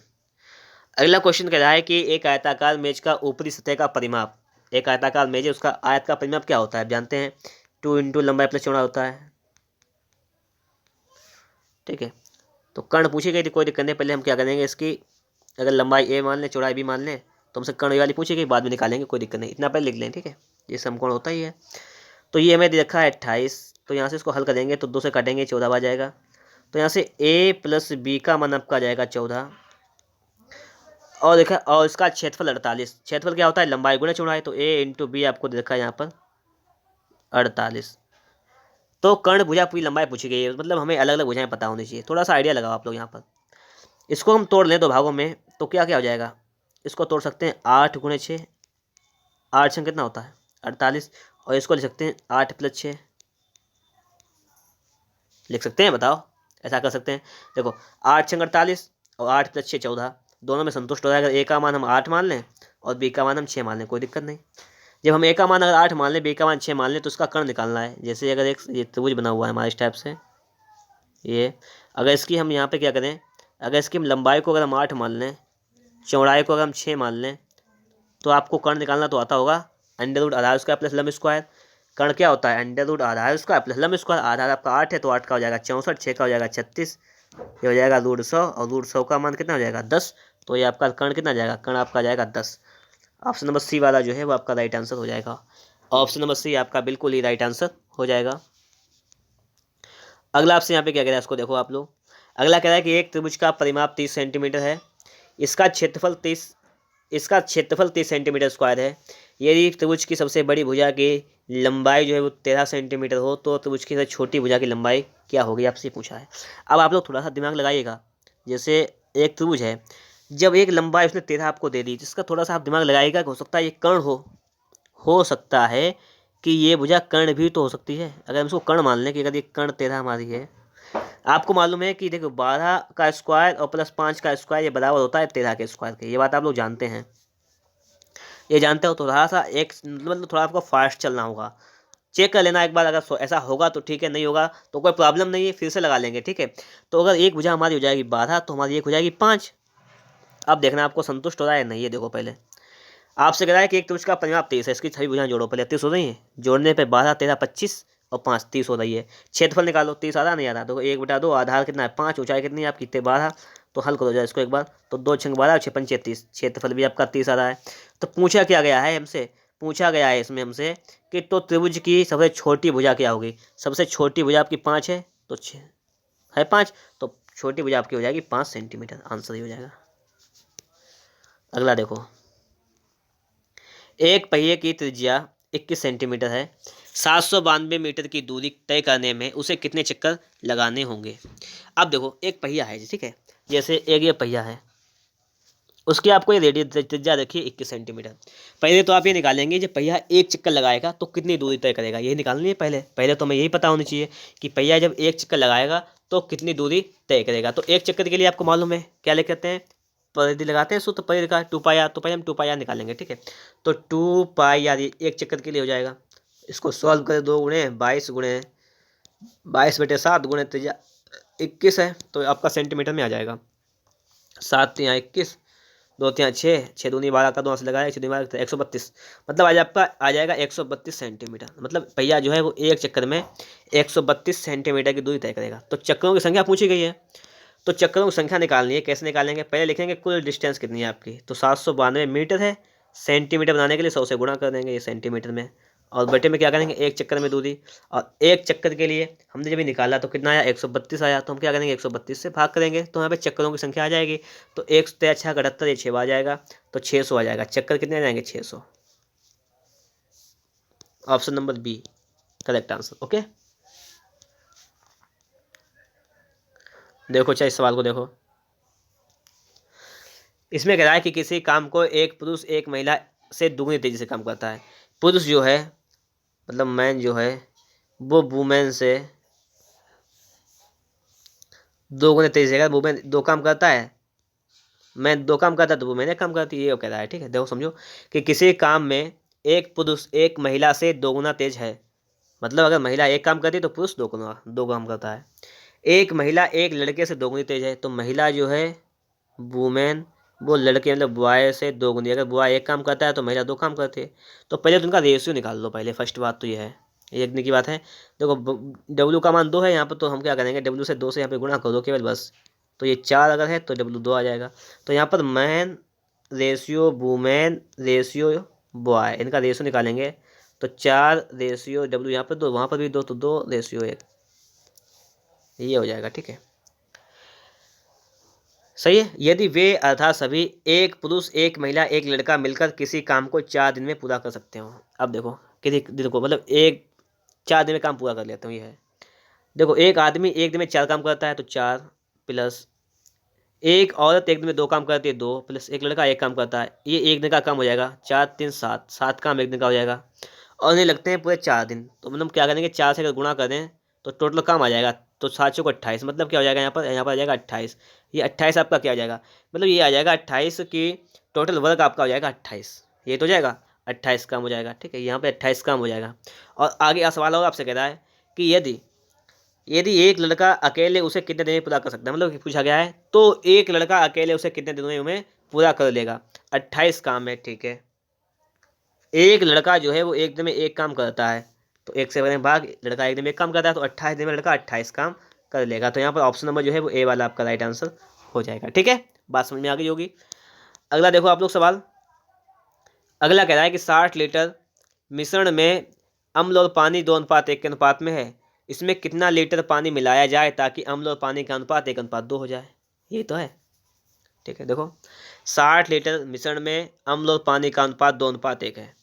अगला क्वेश्चन कह रहा है कि एक आयताकार मेज का ऊपरी सतह का परिमाप, एक आयताकार मेज है उसका आयत का परिमाप क्या होता है, आप जानते हैं 2 × लंबाई + चौड़ा होता है, ठीक है। तो कर्ण पूछी गई थी, कोई दिक्कत नहीं। पहले हम क्या करेंगे, इसकी अगर लंबाई A मान लें, चौड़ाई B मान लें, तो हमसे कर्ण वाली पूछी गई, बाद में निकालेंगे, कोई दिक्कत नहीं, इतना पहले लिख लें, ठीक है। ये समकोण होता ही है। तो ये हमें दे रखा है 28। तो यहाँ से इसको हल करेंगे तो 2 से काटेंगे, 14 आ जाएगा। तो यहाँ से A + B का मान आपका आ जाएगा 14, और देखा, और इसका क्षेत्रफल 48। क्षेत्रफल क्या होता है, लंबाई गुणा चौड़ाई। तो A × B आपको दे रखा है यहाँ पर 48। तो कर्ण भुजा पूरी लंबाई पूछी गई है, मतलब हमें अलग अलग भुजाएं पता होनी चाहिए। थोड़ा सा आइडिया लगाओ आप लोग यहाँ पर। इसको हम तोड़ लें 2 भागों में, तो क्या क्या हो जाएगा, इसको तोड़ सकते हैं 8 × 6, 8 6 कितना होता है 48, और इसको लिख सकते हैं 8 + 6, लिख सकते हैं, बताओ, ऐसा कर सकते हैं। देखो 8 6 48, और 8 + 6 14, दोनों में संतुष्ट हो रहा है। अगर ए का मान हम 8 मान लें और बी का मान हम 6 मान लें, कोई दिक्कत नहीं। जब हम ए का मान अगर 8 मान लें, बी का मान 6 मान लें, तो उसका कर्ण निकालना है। जैसे अगर एक ये त्रिभुज बना हुआ है हमारे इस टाइप से, ये अगर इसकी हम यहाँ पे क्या करें, अगर इसकी हम लंबाई को अगर हम 8 मान लें, चौड़ाई को अगर हम 6 मान लें, तो आपको कर्ण निकालना तो आता होगा। अंडर रूट आधार स्क्वायर प्लस लंब स्क्वायर। कर्ण क्या होता है, अंडर रूट आधार स्क्वायर प्लस लंब स्क्वायर। आधार आपका 8 है तो 8 का हो जाएगा 64, 6 का हो जाएगा 36, ये हो जाएगा √100, और √100 का मान कितना हो जाएगा 10। तो ये आपका कर्ण कितना जाएगा, कर्ण आपका जाएगा 10। ऑप्शन नंबर सी वाला जो है वो आपका राइट आंसर हो जाएगा। ऑप्शन नंबर सी आपका बिल्कुल ही राइट आंसर हो जाएगा। अगला आपसे यहाँ पे क्या कह रहा है, इसको देखो आप लोग। अगला कह रहा है कि एक त्रिभुज का परिमाप 30 सेंटीमीटर है, इसका क्षेत्रफल 30 सेंटीमीटर स्क्वायर है। यदि त्रिभुज की सबसे बड़ी भुजा की लंबाई जो है वो 13 सेंटीमीटर हो, तो त्रिभुज की सबसे छोटी भुजा की लंबाई क्या होगी, आपसे पूछा है। अब आप लोग थोड़ा सा दिमाग लगाइएगा। जैसे एक त्रिभुज है, जब एक लंबाई उसने 13 आपको दे दी, जिसका थोड़ा सा आप दिमाग लगाइएगा कि हो सकता है ये कर्ण हो सकता है कि ये भुजा कर्ण भी तो हो सकती है। अगर हम इसको कर्ण मान लें कि अगर ये कर्ण 13 हमारी है, आपको मालूम है कि देखो 12 का स्क्वायर और प्लस 5 का स्क्वायर ये बराबर होता है 13 के स्क्वायर के। ये बात आप लोग जानते हैं, ये जानते हो। थोड़ा सा एक मतलब थोड़ा आपको फास्ट चलना होगा, चेक कर लेना एक बार। अगर ऐसा होगा तो ठीक है, नहीं होगा तो कोई प्रॉब्लम नहीं है, फिर से लगा लेंगे, ठीक है। तो अगर एक भुजा हमारी हो जाएगी 12, तो हमारी एक हो जाएगी 5। अब देखना आपको संतुष्ट हो रहा है नहीं। ये देखो पहले आपसे कह रहा है कि एक त्रिभुज का परिमाप 30 है, इसकी सभी भुजाएं जोड़ो। पहले 30 हो रही है, जोड़ने पे 12 13 25 और 5 30 हो रही है। क्षेत्रफल निकालो, 30 आ रहा नहीं आ रहा, तो 1/2, आधार कितना है 5, ऊंचाई कितनी है आपकी 12। तो हल करो जाए इसको एक बार, तो 2 × 12 6 × 30, क्षेत्रफल भी आपका 30 आ रहा है। तो पूछा क्या गया है हमसे, पूछा गया है इसमें हमसे कि तो त्रिभुज की सबसे छोटी भुजा क्या होगी। सबसे छोटी भुजा आपकी 5 है, तो 6 है 5, तो छोटी भुजा आपकी हो जाएगी 5 सेंटीमीटर। आंसर ही हो जाएगा। अगला देखो, एक पहिए की त्रिज्या 21 सेंटीमीटर है, 792 मीटर की दूरी तय करने में उसे कितने चक्कर लगाने होंगे। अब देखो एक पहिया है, ठीक है, जैसे एक ये पहिया है, उसकी आपको ये रेडियस त्रिज्या देखिए 21 सेंटीमीटर। पहले तो आप ये निकालेंगे जब पहिया एक चक्कर लगाएगा तो कितनी दूरी तय करेगा, यही निकालनी है पहले तो हमें यही पता होनी चाहिए कि पहिया जब एक चक्कर लगाएगा तो कितनी दूरी तय करेगा। तो एक चक्कर के लिए आपको मालूम है क्या लिख कहते हैं, परिधि लगाते हैं सूत्र, परिधि का 2πr, तो पहले हम 2πr निकालेंगे, ठीक है। तो 2πr एक चक्कर के लिए हो जाएगा। इसको सॉल्व करें, 2 × 22 × 22/7 गुणे त्रिज्या 21 है, तो आपका सेंटीमीटर में आ जाएगा। 7 × 21, 2 × 6, 6 दूनी 12 का 2 से लगाया, 6 दूनी 12 132, मतलब आज आपका आ जाएगा 132 सेंटीमीटर। मतलब पहिया जो है वो एक चक्कर में 132 सेंटीमीटर की दूरी तय करेगा। तो चक्करों की संख्या पूछी गई है, तो चक्करों की संख्या निकालनी है। कैसे निकालेंगे, पहले लिखेंगे कुल डिस्टेंस कितनी है आपकी, तो 792 मीटर है। सेंटीमीटर बनाने के लिए 100 से गुणा कर देंगे ये सेंटीमीटर में, और बटे में क्या करेंगे एक चक्कर में दूरी। और एक चक्कर के लिए हमने जब निकाला तो कितना आया 132 आया, तो हम क्या करेंगे 132 से भाग करेंगे, तो यहाँ पे चक्करों की संख्या आ जाएगी। तो 1 × 6 = 78, ये 6 आ जाएगा, तो 600 आ जाएगा। चक्कर कितने आ जाएंगे 600। Option number B correct answer. Okay, देखो चाहे इस सवाल को देखो, इसमें कह रहा है कि किसी काम को एक पुरुष एक महिला से दुगनी तेजी से काम करता है। पुरुष जो है मतलब मैन जो है वो वुमेन से 2 गुने तेजी से, वुमेन 2 काम करता है, मैन 2 काम करता है तो वुमेन 1 काम करती है, ये कह रहा है, ठीक है। देखो समझो कि किसी काम में एक पुरुष एक महिला से 2 गुना तेज है, मतलब अगर महिला 1 काम करती है तो पुरुष 2 काम करता है। एक महिला एक लड़के से 2 गुनी तेज है, तो महिला जो है वुमेन वो लड़के मतलब बॉय से 2 गुनी। अगर बॉय 1 काम करता है तो महिला 2 काम करती है। तो पहले तो उनका रेशियो निकाल लो, पहले फर्स्ट बात तो ये है, एक दिन की बात है। देखो डब्ल्यू का मान 2 है यहाँ पर, तो हम क्या करेंगे डब्ल्यू से 2 से यहाँ पे गुणा कर दो केवल बस। तो ये 4 अगर है तो डब्ल्यू 2 आ जाएगा। तो यहाँ पर man ratio women ratio boy, इनका रेशियो निकालेंगे तो 4 रेशियो डब्ल्यू, यहाँ पर 2 वहाँ पर भी 2, तो 2 रेशियो 1, ये हो जाएगा, ठीक है। सही है। यदि वे अर्थात सभी एक पुरुष एक महिला एक लड़का मिलकर किसी काम को 4 दिन में पूरा कर सकते हो। अब देखो किसी दिन को मतलब 4 दिन में काम पूरा कर लेते हो, ये है। देखो एक आदमी एक दिन में 4 काम करता है, तो 4 प्लस एक औरत एक दिन में 2 काम करती है, 2 प्लस एक लड़का 1 काम करता है, ये एक दिन का काम हो जाएगा। 4 × 3 = 7, 7 काम एक दिन का हो जाएगा। और इन्हें लगते हैं पूरे 4 दिन, तो मतलब क्या करेंगे 4 से अगर गुणा कर दें तो टोटल काम आ जाएगा। तो 7 × 4 = 28, मतलब क्या हो जाएगा यहाँ पर आ जाएगा 28। ये 28 आपका क्या हो जाएगा, मतलब ये आ जाएगा 28 की टोटल वर्क आपका हो जाएगा 28, ये तो जाएगा 28 काम हो जाएगा। ठीक है, यहाँ पे 28 काम हो जाएगा। और आगे का सवाल और आपसे कह रहा है कि यदि यदि एक लड़का अकेले उसे कितने दिन में पूरा कर सकता है, मतलब कि पूछा गया है तो एक लड़का अकेले उसे कितने दिनों में पूरा कर लेगा, 28 काम है। ठीक है, एक लड़का जो है वो एक दिन में एक काम करता है, तो एक से बने भाग, लड़का एक दिन में एक काम करता है, तो 28 दिन में लड़का 28 काम कर लेगा। तो यहाँ पर ऑप्शन नंबर जो है वो ए वाला आपका राइट आंसर हो जाएगा। ठीक है, बात समझ में आ गई होगी। अगला देखो आप लोग सवाल, अगला कह रहा है कि 60 लीटर मिश्रण में अम्ल और पानी 2:1 के अनुपात में है, इसमें कितना लीटर पानी मिलाया जाए ताकि अम्ल और पानी का अनुपात 1:2 हो जाए, ये तो है। ठीक है, देखो 60 लीटर मिश्रण में अम्ल और पानी का अनुपात 2:1 है।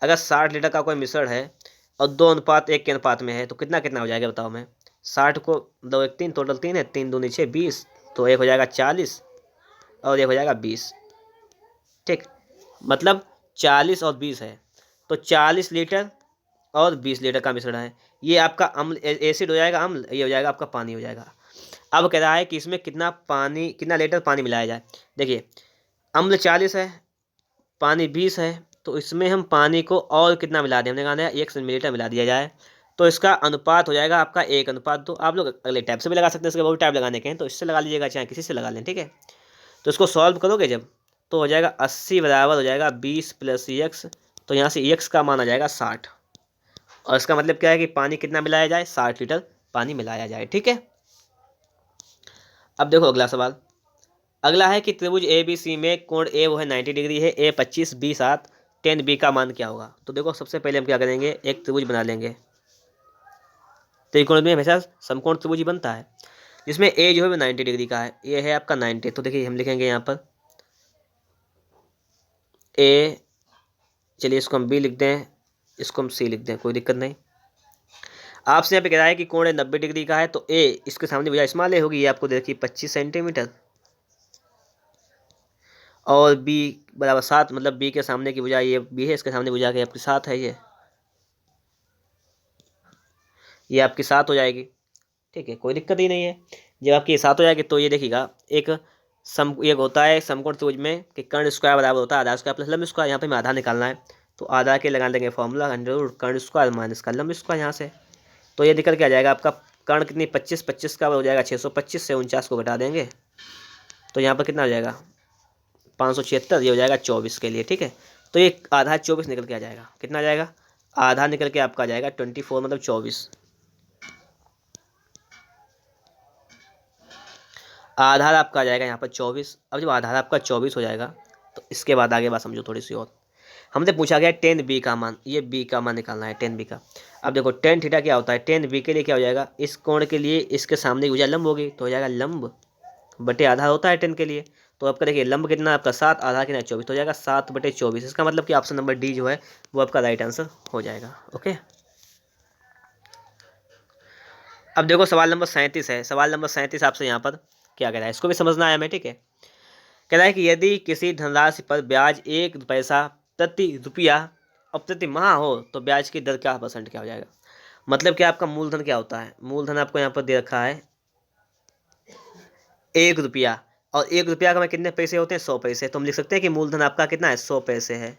अगर 60 लीटर का कोई मिश्रण है और 2:1 के अनुपात में है तो कितना कितना हो जाएगा बताओ। मैं 60 को 2 1 3, टोटल 3 है, 3 दूनी 6 20, तो एक हो जाएगा 40 और एक हो जाएगा 20। ठीक, मतलब 40 और 20 है, तो 40 लीटर और 20 लीटर का मिश्रण है। ये आपका अम्ल एसिड हो जाएगा, अम्ल ये हो जाएगा आपका पानी हो जाएगा। अब कह रहा है कि इसमें कितना लीटर पानी मिलाया जाए। देखिए अम्ल 40 है, पानी 20 है, तो इसमें हम पानी को और कितना मिला दें, हमने कहा था 1 मिलीलीटर मिला दिया जाए, तो इसका अनुपात हो जाएगा आपका 1:2। आप लोग अगले टैब से भी लगा सकते हैं, इसके बहुत टैब लगाने के हैं तो इससे लगा लीजिएगा, चाहे किसी से लगा लें। ठीक है, तो इसको सॉल्व करोगे जब तो हो जाएगा 80 बराबर हो जाएगा 20 + x, तो यहाँ से x का मान आ जाएगा 60, और इसका मतलब क्या है कि पानी कितना मिलाया जाए, 60 लीटर पानी मिलाया जाए। ठीक है, अब देखो अगला सवाल, अगला है कि त्रिभुज ए बी सी में कोण ए वो है 90 डिग्री है, ए 25 बी 7, 10 बी का मान क्या होगा। तो देखो सबसे पहले हम क्या करेंगे, एक त्रिभुज बना लेंगे। त्रिकोण में हमेशा समकोण त्रिभुज ही बनता है, जिसमें ए जो है वो 90 डिग्री का है, ये है आपका 90। तो देखिए हम लिखेंगे यहाँ पर ए, चलिए इसको हम बी लिख दें, इसको हम सी लिख दें, कोई दिक्कत नहीं। आपसे यहाँ पे कह रहा है कि कोण 90 डिग्री का है, तो ए इसके सामने भुजा स्मॉल ए होगी, ये आपको देखिए 25 सेंटीमीटर, और बी बराबर 7, मतलब बी के सामने की भुजा ये बी है, इसके सामने भुजा के आपकी 7 है, ये आपकी 7 हो जाएगी। ठीक है, कोई दिक्कत ही नहीं है। जब आपकी ये 7 हो जाएगी तो ये देखिएगा एक होता है समकोण त्रिभुज में कि कर्ण स्क्वायर बराबर होता है आधा स्क्वायर प्लस लंब स्क्वायर। यहाँ पे हमें आधा निकालना है, तो आधा के लगा देंगे फॉर्मूला √ कर्ण स्क्वायर माइनस का लंब स्क्वायर यहाँ से, तो ये निकल के आ जाएगा आपका कर्ण कितनी 25, 25 का हो जाएगा 625 से 49 को घटा देंगे, तो यहाँ पर कितना हो जाएगा 576, ये हो जाएगा 24 के लिए। ठीक है, तो ये आधा 24 निकल के आ जाएगा, कितना आ जाएगा आधा निकल के आपका आ जाएगा 24, मतलब 24, आधार आपका आ जाएगा यहाँ पर 24। अब जब आधार आपका 24 हो जाएगा तो इसके बाद आगे बात समझो थोड़ी सी और। हमने पूछा गया 10 बी का मान, ये बी का मान निकालना है 10 बी का। अब देखो 10 थीटा क्या होता है, 10 बी के लिए क्या हो जाएगा, इस कोण के लिए इसके सामने की भुजा लंब होगी, तो हो जाएगा लंब बटे आधार होता है 10 के लिए। तो आपका देखिए लंब कितना आपका 7, आधार कितना 24, तो हो जाएगा 7/24। इसका मतलब कि ऑप्शन नंबर डी जो है वो आपका राइट आंसर हो जाएगा। ओके, अब देखो सवाल नंबर 37 है। सवाल नंबर 37 आपसे यहाँ पर क्या कह रहा है, इसको भी समझना है हमें। ठीक है, कह रहा है कि यदि किसी धनराशि पर ब्याज 1 पैसा प्रति रुपया और प्रति माह हो तो ब्याज की दर क्या % क्या हो जाएगा। मतलब कि आपका मूलधन क्या होता है, मूलधन आपको यहाँ पर दे रखा है 1 रुपया, और 1 रुपया का में कितने पैसे होते हैं 100 पैसे, तो हम लिख सकते हैं कि मूलधन आपका कितना है 100 पैसे है।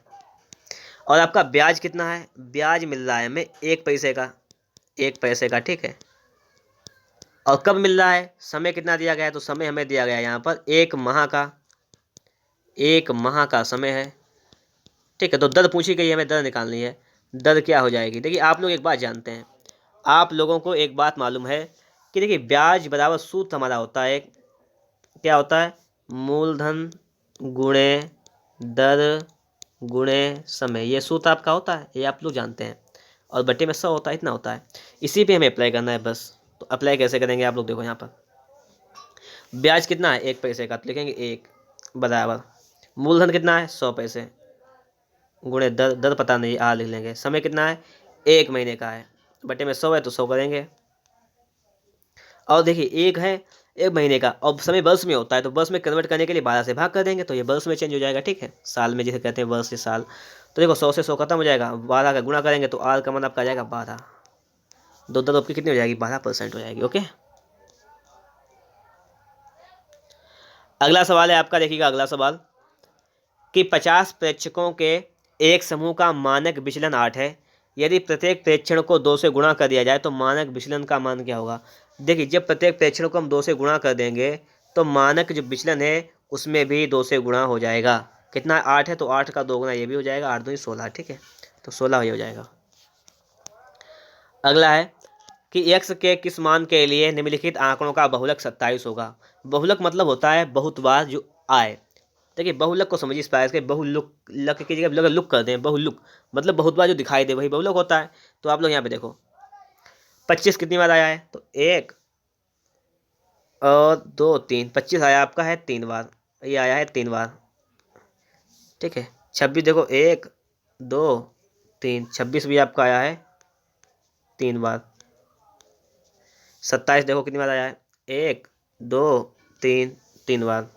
और आपका ब्याज कितना है, ब्याज मिल रहा है हमें 1 पैसे का, 1 पैसे का। ठीक है, और कब मिल रहा है, समय कितना दिया गया है, तो समय हमें दिया गया है यहाँ पर 1 माह का, 1 माह का समय है। ठीक है, तो दर पूछी गई है, हमें दर निकालनी है। दर क्या हो जाएगी, देखिए आप लोग एक बात जानते हैं, आप लोगों को एक बात मालूम है कि देखिए ब्याज बराबर सूत्र हमारा होता है, क्या होता है, मूलधन गुणे दर गुणे समय, ये सूत्र आपका होता है, ये आप लोग जानते हैं, और बटे में 100 होता है, इतना होता है, इसी पे हमें अप्लाई करना है बस। तो अप्लाई कैसे करेंगे आप लोग देखो, यहाँ पर ब्याज कितना है 1 पैसे का, तो लिखेंगे 1 बराबर मूलधन कितना है 100 पैसे गुणे दर, दर पता नहीं आ लिख लेंगे, समय कितना है 1 महीने का है, बटे में 100 है तो 100 करेंगे, और देखिए 1 है 1 महीने का, और समय वर्ष में होता है तो वर्ष में कन्वर्ट करने के लिए 12 से भाग कर देंगे, तो ये वर्ष में चेंज हो जाएगा। ठीक है, साल में जिसे कहते हैं वर्ष से साल, तो देखो 100 से 100 खत्म हो जाएगा, 12 का गुणा करेंगे तो आर का मान आपका आ जाएगा 12, दो दर आपकी कितनी हो जाएगी 12% हो जाएगी। ओके, अगला सवाल है आपका, देखिएगा अगला सवाल कि 50 प्रेक्षकों के एक समूह का मानक विचलन 8 है। यदि प्रत्येक प्रेक्षण को 2 से गुणा कर दिया जाए तो मानक विचलन का मान क्या होगा। देखिए, जब प्रत्येक प्रेक्षण को हम 2 से गुणा कर देंगे तो मानक जो विचलन है उसमें भी 2 से गुणा हो जाएगा। कितना, 8 है तो 8 का 2 गुना ये भी हो जाएगा, 8 दूनी 16, ठीक है, तो 16 ये हो जाएगा। अगला है कि x के किस मान के लिए निम्नलिखित आंकड़ों का बहुलक 27 होगा। बहुलक मतलब होता है बहुत बार जो आए। देखिए, बहुलक को समझिए इस प्रकार से, बहुलुक लक की जगह लुक कर दें, बहुलुक मतलब बहुत बार जो दिखाई दे वही बहुलक होता है। तो आप लोग यहाँ पे देखो 25 कितनी बार आया है, तो 1 और 2 3, 25 आया आपका है 3 बार, ये आया है 3 बार, ठीक है। 26 देखो 1 2 3, 26 भी आपका आया है 3 बार। 27 देखो कितनी बार आया है, 1 2 3, 3 बार।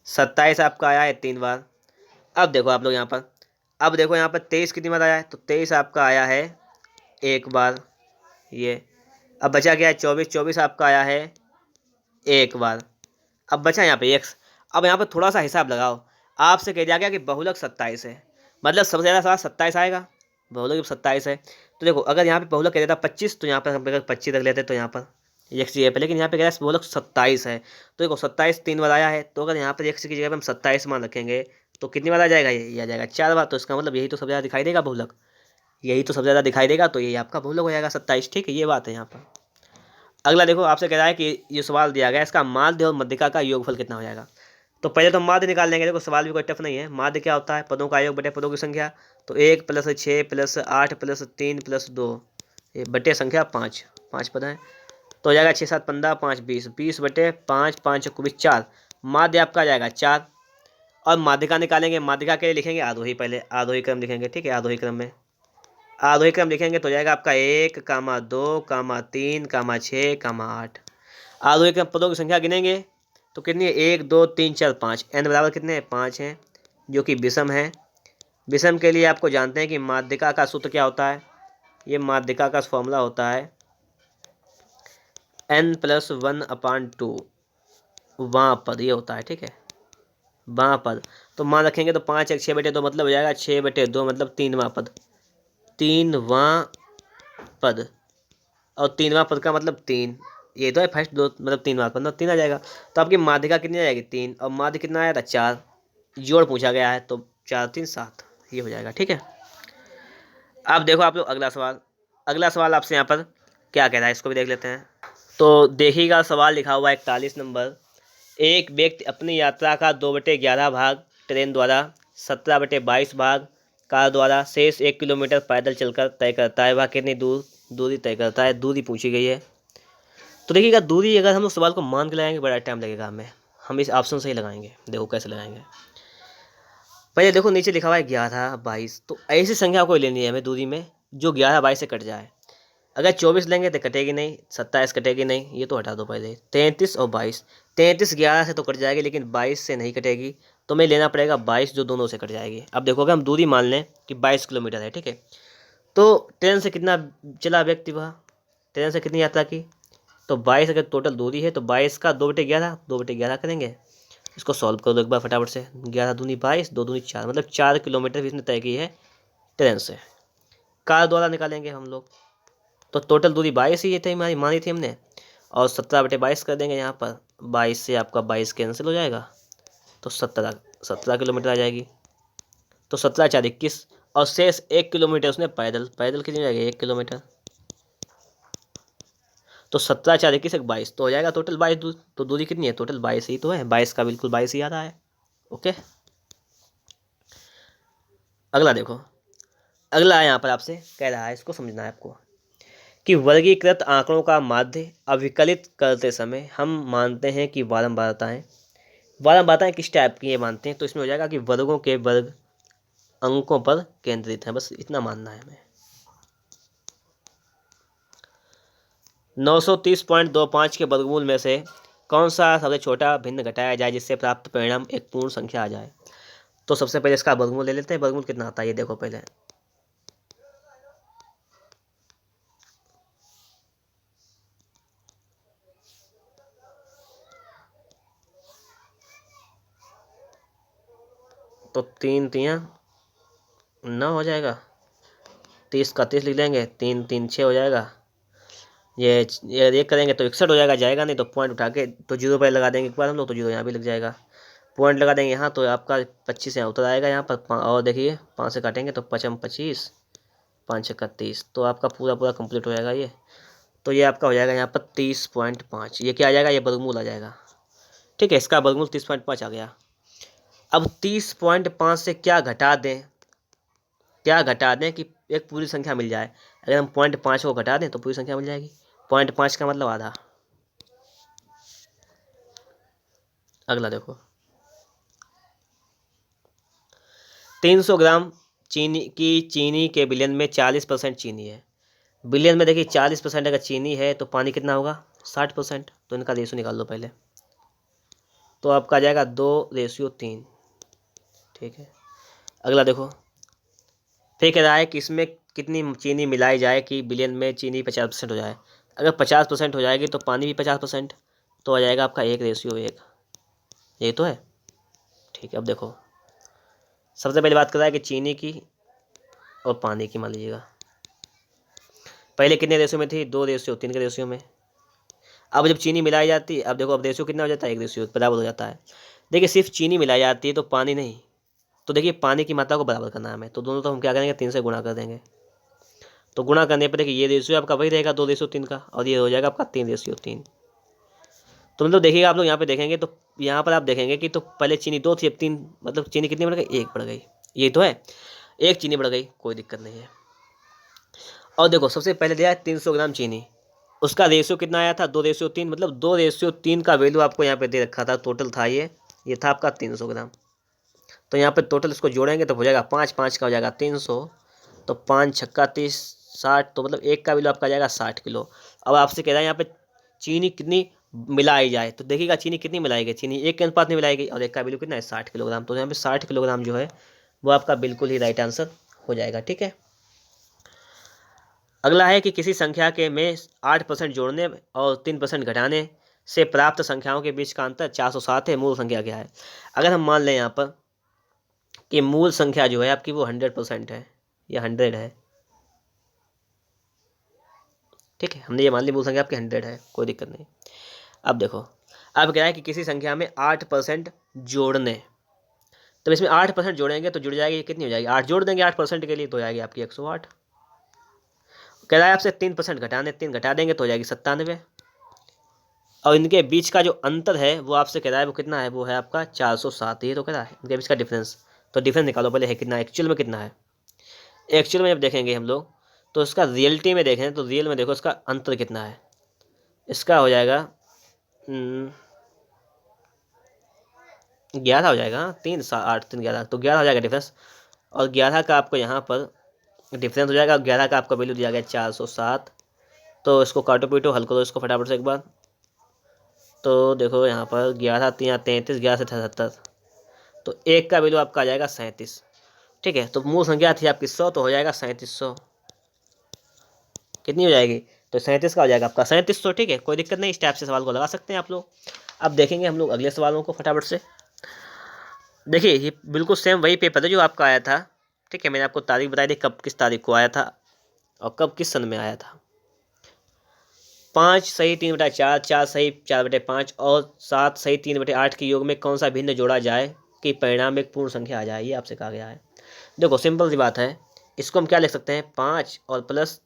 27 आपका आया है 3 बार। अब देखो आप लोग यहाँ पर, अब देखो यहाँ पर 23 कितनी बार आया है, तो 23 आपका आया है 1 बार ये। अब बचा क्या है 24, 24 आपका आया है 1 बार। अब बचा यहाँ पे x। अब यहाँ पर थोड़ा सा हिसाब लगाओ, आपसे कह दिया गया कि बहुलक 27 है, मतलब सबसे ज़्यादा सवाल 27 आएगा, बहुलक जब 27 है। तो देखो अगर यहाँ पे बहुलक कह देता 25 तो यहाँ पर हम 25 रख लेते, तो यहाँ पर x की जगह पे, लेकिन यहाँ पे कह रहा है बहुलक 27 है। तो देखो 27 3 बार आया है, तो अगर यहाँ पर x की जगह पे हम 27 मान रखेंगे तो कितनी बार आ जाएगा, ये आ जाएगा 4 बार। तो इसका मतलब यही तो सबसे ज़्यादा दिखाई देगा बहुलक, यही तो सबसे ज़्यादा दिखाई देगा, तो यही आपका बहुलक हो जाएगा 27, ठीक है, ये बात है यहाँ पर। अगला देखो आपसे कह रहा है कि ये सवाल दिया गया इसका माध्य और मध्यिका का योगफल कितना हो जाएगा। तो पहले तो माध्य निकाल लेंगे। देखो सवाल भी कोई टफ नहीं है। माध्य क्या होता है, पदों का योग बटे पदों की संख्या। तो 1 + 6 + 8 + 3 + 2 ये बटे संख्या 5, 5 पद हैं, तो हो जाएगा 6 7 15 5 20, 20 बटे 5, 5 24 4। माध्य आपका आ जाएगा 4। और माध्यिका निकालेंगे, माध्यिका के लिए लिखेंगे आरोही, पहले आरोही क्रम लिखेंगे, ठीक है। आरोही क्रम में आरोही क्रम लिखेंगे तो हो जाएगा आपका 1, 2, 3, 6, 8। आरोही क्रम पदों की संख्या गिनेंगे तो कितनी है, 1 2 3 4 5, n बराबर कितने हैं 5 हैं, जो कि विषम है। विषम के लिए आपको जानते हैं कि माध्यिका का सूत्र क्या होता है, ये माध्यिका का फॉर्मूला होता है n+1/2 वां पद, ये होता है, ठीक है, वां पद। तो मान रखेंगे तो 5 1 6 बटे 2 मतलब हो जाएगा 6 बटे 2 मतलब 3वां पद, 3वां पद। और 3वां पद का मतलब 3, ये तो है फर्स्ट दो मतलब 3वां पद मतलब 3 आ जाएगा। तो आपकी माध्यिका कितनी आ जाएगी 3, और माध्य कितना आया था 4, जोड़ पूछा गया है तो 4 3 7 ये हो जाएगा, ठीक है। अब देखो आप लोग अगला सवाल, अगला सवाल आपसे यहाँ पर क्या कह रहा है इसको भी देख लेते हैं। तो देखिएगा सवाल लिखा हुआ है 41 नंबर। एक व्यक्ति अपनी यात्रा का 2/11 भाग ट्रेन द्वारा, 17/22 भाग कार द्वारा, शेष 1 किलोमीटर पैदल चलकर तय करता है। वह कितनी दूरी तय करता है, दूरी पूछी गई है। तो देखिएगा दूरी अगर हम लोग सवाल को मान के लगाएंगे बड़ा टाइम लगेगा हमें, हम इस ऑप्शन से ही लगाएंगे। देखो कैसे लगाएंगे, पहले देखो नीचे लिखा हुआ है 11 22, तो ऐसी संख्या कोई लेनी है हमें दूरी में जो 11 22 से कट जाए। अगर 24 लेंगे तो कटेगी नहीं, 27 कटेगी नहीं, ये तो हटा दो पहले। 33 और 22, 33 11 से तो कट जाएगी लेकिन 22 से नहीं कटेगी, तो हमें लेना पड़ेगा 22 जो दोनों से कट जाएगी। अब देखो अगर हम दूरी मान लें कि 22 किलोमीटर है, ठीक है, तो ट्रेन से कितना चला व्यक्ति, वह ट्रेन से कितनी यात्रा की, तो 22 अगर टोटल दूरी है तो 22 का 2/11, 2/11 करेंगे। इसको सॉल्व कर दो एक बार फटाफट से, 11 दूनी 22, 2 दूनी 4 मतलब 4 किलोमीटर भी इसने तय की है ट्रेन से। कार द्वारा निकालेंगे हम लोग तो टोटल दूरी 22 ही थी हमारी, मानी थी हमने, और 17/22 कर देंगे यहाँ पर, 22 से आपका 22 कैंसिल हो जाएगा, तो 17 किलोमीटर आ जाएगी। तो 17 4 21, और शेष 1 किलोमीटर उसने पैदल, पैदल कितनी हो जाएगी 1 किलोमीटर, तो 17 4 21 22, तो हो जाएगा टोटल 22 दूर। तो दूरी कितनी है टोटल 22 ही तो है, 22 का बिल्कुल 22 ही आ रहा है। ओके, अगला देखो, अगला यहाँ पर आपसे कह रहा है, इसको समझना है आपको कि वर्गीकृत आंकड़ों का माध्य अभिकलित करते समय हम मानते हैं कि बारंबारताएं, बारंबारताएं किस टाइप की ये मानते हैं, तो इसमें हो जाएगा कि वर्गों के वर्ग अंकों पर केंद्रित है, बस इतना मानना है हमें। 930.25 के वर्गमूल में से कौन सा सबसे छोटा भिन्न घटाया जाए जिससे प्राप्त परिणाम एक पूर्ण संख्या आ जाए। तो सबसे पहले इसका वर्गमूल ले लेते हैं, वर्गमूल कितना आता है ये देखो पहले। तो 3×3 = 9 हो जाएगा। 30 का 30 लिख लेंगे, 3×3 = 6 हो जाएगा। ये करेंगे तो 61 हो जाएगा, जाएगा नहीं तो पॉइंट उठा के तो 0 पर लगा देंगे एक बार हम लोग, तो 0 यहाँ भी लग जाएगा। पॉइंट लगा देंगे यहाँ तो आपका 25 यहाँ उतर आएगा यहाँ पर। और देखिए 5 से काटेंगे तो 5×5 = 25, 5×6 = 30, तो आपका पूरा पूरा कंप्लीट हो जाएगा ये। तो ये आपका हो जाएगा यहाँ पर 30.5। ये क्या आ जाएगा, ये वर्गमूल आ जाएगा। ठीक है, इसका वर्गमूल 30.5 आ गया। अब 30.5 से क्या घटा दें, कि एक पूरी संख्या मिल जाए। अगर हम 0.5 को घटा दें तो पूरी संख्या मिल जाएगी। 0.5 का मतलब आधा। अगला देखो, 300 ग्राम चीनी के बिलियन में 40% चीनी है। बिलियन में देखिए 40% अगर चीनी है तो पानी कितना होगा, 60%। तो इनका रेशियो निकाल लो पहले, तो आपका आ जाएगा 2:3। ठीक है, अगला देखो, फिर कह रहा है कि इसमें कितनी चीनी मिलाई जाए कि बिलियन में चीनी 50% हो जाए। अगर 50% हो जाएगी तो पानी भी 50%, तो आ जाएगा आपका 1:1। ये तो है। ठीक है, अब देखो, सबसे पहले बात कर रहा है कि चीनी की और पानी की। मान लीजिएगा पहले कितने रेशियो में थी, 2:3 के रेशियो में। अब जब चीनी मिलाई जाती है, अब देखो अब रेशियो कितना हो जाता है, 1:1 बराबर हो जाता है। देखिए सिर्फ चीनी मिलाई जाती है तो पानी नहीं, तो देखिए पानी की मात्रा को बराबर करना है हमें, तो दोनों तो हम क्या करेंगे, 3 से गुणा कर देंगे। तो गुणा करने पर देखिए ये रेशियो आपका वही रहेगा 2:3 का, और ये हो जाएगा आपका 3:3। तो मतलब देखिएगा आप लोग यहाँ पे देखेंगे तो यहाँ पर आप देखेंगे कि तो पहले चीनी 2 थी, अब 3, मतलब चीनी कितनी बढ़ गई, 1 बढ़ गई। ये तो है, 1 चीनी बढ़ गई, कोई दिक्कत नहीं है। और देखो सबसे पहले दिया है 300 ग्राम चीनी, उसका रेशियो कितना आया था, 2:3, मतलब 2:3 का वैल्यू आपको यहाँ पे दे रखा था। टोटल था ये था आपका 300 ग्राम। तो यहाँ पे टोटल इसको जोड़ेंगे तो हो जाएगा 5, 5 का हो जाएगा 300, तो 5×6 = 30, 60, तो मतलब एक का वैल्यू आपका जाएगा 60 किलो। अब आपसे कह रहा है यहाँ पे चीनी कितनी मिलाई जाए, तो देखिएगा चीनी कितनी मिलाएगी, चीनी 1 के अनुपात में मिलाएगी, और एक का वैल्यू कितना है, 60 किलोग्राम। तो यहाँ पे 60 किलोग्राम जो है वो आपका बिल्कुल ही राइट आंसर हो जाएगा। ठीक है, अगला है कि किसी संख्या के में 8% जोड़ने और 3% घटाने से प्राप्त संख्याओं के बीच का अंतर 407 है। मूल संख्या क्या है। अगर हम मान लें यहाँ पर कि मूल संख्या जो है आपकी वो 100% है, या 100 है। ठीक है, हमने ये मान ली मूल संख्या आपकी 100 है, कोई दिक्कत नहीं। अब देखो, अब क्या है कि किसी संख्या में 8% जोड़ने, तो इसमें 8% जोड़ेंगे तो जुड़ जाएगी, कितनी हो जाएगी, 8 जोड़ देंगे 8% के लिए तो हो जाएगी आपकी 108। कह रहा है आपसे 3% घटाने, 3 घटा देंगे तो हो जाएगी 97। और इनके बीच का जो अंतर है वो आपसे कह रहा है वो कितना है, वो है आपका 407। ये तो कह रहा है इनके बीच का डिफरेंस, तो डिफरेंस निकालो पहले है कितना, एक्चुअल में कितना है। एक्चुअल में जब देखेंगे हम लोग तो इसका रियलिटी में देखें तो रियल में देखो इसका अंतर कितना है। इसका हो जाएगा 11 हो जाएगा, 3 8 3 11, तो 11 हो जाएगा डिफरेंस। और 11 का आपको यहाँ पर डिफरेंस हो जाएगा, 11 का आपका वैल्यू दिया गया 407। तो इसको काटो पीटो हल करो इसको फटाफट से एक बार। तो देखो यहाँ पर 11 3 33, 11 से 77, तो एक का वैल्यू आपका आ जाएगा 37। ठीक है, तो मूल संख्या थी आपकी 100, तो हो जाएगा 3700। कितनी हो जाएगी, तो 37 का हो जाएगा आपका 3700। ठीक है, कोई दिक्कत नहीं, इस टाइप से सवाल को लगा सकते हैं आप लोग। अब देखेंगे हम लोग अगले सवालों को फटाफट से। देखिए ये बिल्कुल सेम वही पेपर है जो आपका आया था। ठीक है, मैंने आपको तारीख बताई थी कब किस तारीख को आया था और कब किस सन में आया था। 5 सही 3/4, 4 सही 4/5 और 7 सही 3/8 के योग में कौन सा भिन्न जोड़ा जाए कि परिणाम एक पूर्ण संख्या आ जाए, ये आपसे कहा गया है। देखो सिंपल सी बात है, इसको हम क्या लिख सकते हैं, 5 और प्लस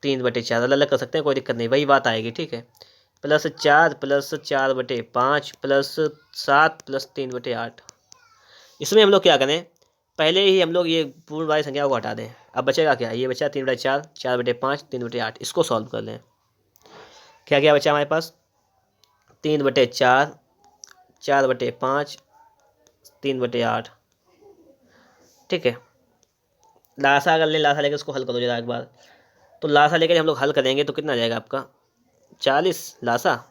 3/4 अलग अलग कर सकते हैं, कोई दिक्कत नहीं, वही बात आएगी। ठीक है, +4 + 4/5 + 7 + 3/8। इसमें हम लोग क्या करें, पहले ही हम लोग ये पूर्ण वाली संख्या को हटा दें। अब बचेगा क्या, ये बचा 3/4, 4/5, 3/8, इसको सॉल्व कर लें। क्या क्या बचा हमारे पास, 3/4, 4/5, 3/8। ठीक है, लासा कर लें, लासा लेकर उसको हल करो जरा एक बार। तो लासा लेकर हम लोग हल करेंगे तो कितना आ जाएगा आपका, 40 लासा,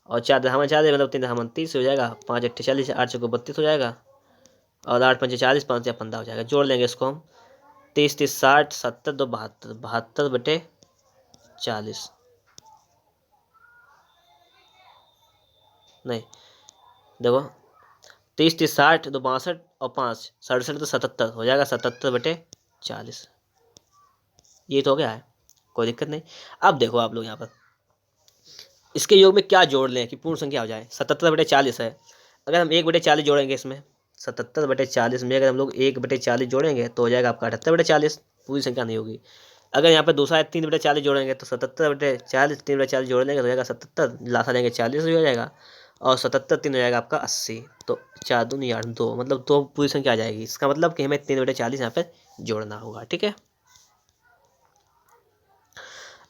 और 4 दहामन 4 मतलब 3 दहामन 30 हो जाएगा, 5 8 40, 8 चौको 32 हो जाएगा, और 8 पंचे 40, 5 या 15 हो जाएगा। जोड़ लेंगे इसको हम, 30 30 60, 70 2 72, 72/40। नहीं देखो, 30 30 60 2 62, और 5 67 तो 77 हो जाएगा 77/40। ये तो हो गया है, कोई दिक्कत नहीं। अब देखो आप लोग यहाँ पर इसके योग में क्या जोड़ लें कि पूर्ण संख्या हो जाए। 77/40 है, अगर हम 1/40 जोड़ेंगे इसमें, 77/40 में अगर हम लोग 1/40 जोड़ेंगे तो हो जाएगा आपका 78/40, पूरी संख्या नहीं होगी। अगर यहाँ पर दूसरा 3/40 जोड़ेंगे तो 77/40, 3/40 जोड़ लेंगे तो हो जाएगा 77, लासा लेंगे 40 हो जाएगा, और 77 3 हो जाएगा आपका 80। तो 4 दूनी 8 2, मतलब 2 पूरी संख्या आ जाएगी। इसका मतलब कि हमें 3/40 यहाँ पर जोड़ना होगा। ठीक है।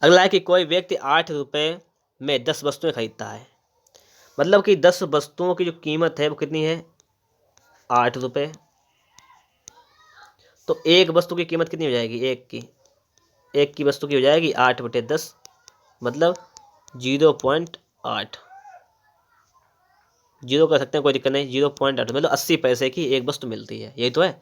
अगला है कि कोई व्यक्ति 8 रुपये में 10 वस्तुएं खरीदता है, मतलब कि 10 वस्तुओं की जो कीमत है वो कितनी है, 8 रुपये। तो एक वस्तु की कीमत कितनी हो जाएगी, एक की वस्तु की हो जाएगी 8/10, मतलब 0.8। जीरो कर सकते हैं, कोई दिक्कत नहीं। 0.8 मतलब 80 पैसे की एक वस्तु मिलती है, यही तो है।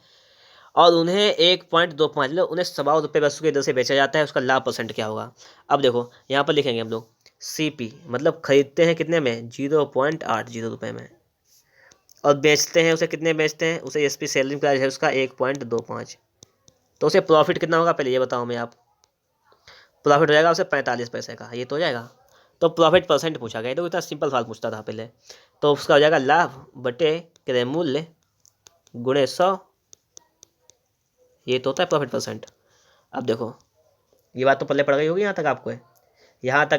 और उन्हें 1.25 मतलब उन्हें 1.25 वस्तु की दर से बेचा जाता है। उसका लाभ परसेंट क्या होगा। अब देखो यहाँ पर लिखेंगे हम लोग CP, मतलब खरीदते हैं कितने में, 0.80 रुपये में, और बेचते हैं उसे कितने बेचते हैं, उसे SP सेलिंग प्राइस है उसका 1.25। तो उसे प्रॉफिट कितना होगा पहले ये बताओ मैं, आप प्रॉफिट हो जाएगा उसे 45 पैसे का, ये तो हो जाएगा। तो प्रॉफिट परसेंट पूछा गया, तो इतना सिंपल सवाल पूछता था पहले। तो उसका हो जाएगा लाभ बटे क्रय मूल्य गुणे 100, ये तो होता है प्रॉफिट परसेंट। अब देखो ये बात तो पल्ले पड़ गई होगी, यहाँ तक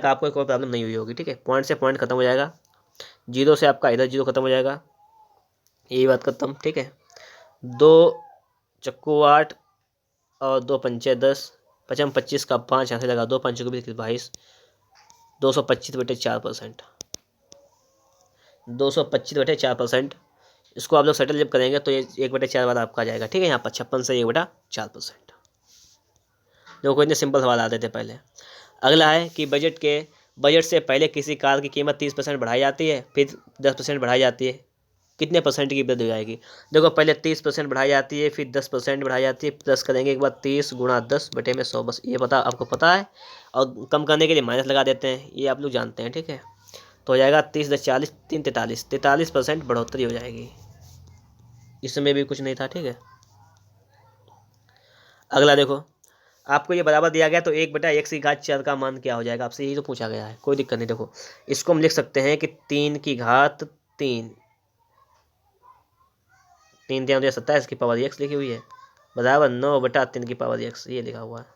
आपको कोई प्रॉब्लम नहीं हुई होगी। ठीक है, पॉइंट से पॉइंट खत्म हो जाएगा, जीरो से आपका इधर जीरो खत्म हो जाएगा, यही बात खत्म। ठीक है, 2 चक्कू 8 और 2 पंचे 10, 5 25 का 5 यहाँ से लगा, 2 5 को 22, 225/4%, 225/4%। इसको आप लोग सेटल जब करेंगे तो ये 1/4 वाला आपका आ जाएगा। ठीक है, यहाँ पर 56 से 1/4%। देखो इतने सिंपल सवाल आते थे पहले। अगला है कि बजट से पहले किसी कार की कीमत 30% बढ़ाई जाती है, फिर 10% बढ़ाई जाती है, कितने परसेंट की वृद्धि हो जाएगी। देखो पहले 30% बढ़ाई जाती है, फिर 10% बढ़ाई जाती है, प्लस करेंगे एक बार 30 गुणा 10/100, बस ये आपको पता है। और कम करने के लिए माइनस लगा देते हैं, ये आप लोग जानते हैं। ठीक है, तो हो जाएगा 30 10 40 3 43% बढ़ोतरी हो जाएगी, इसमें भी कुछ नहीं था। ठीक है, अगला देखो आपको ये बराबर दिया गया, तो 1/x4 का मान क्या हो जाएगा, आपसे यही तो पूछा गया है, कोई दिक्कत नहीं। देखो इसको हम लिख सकते हैं कि 3 की घात 3, 3 3 27 की पावर x लिखी हुई है, बराबर 9/3 की पावर x, ये लिखा हुआ है।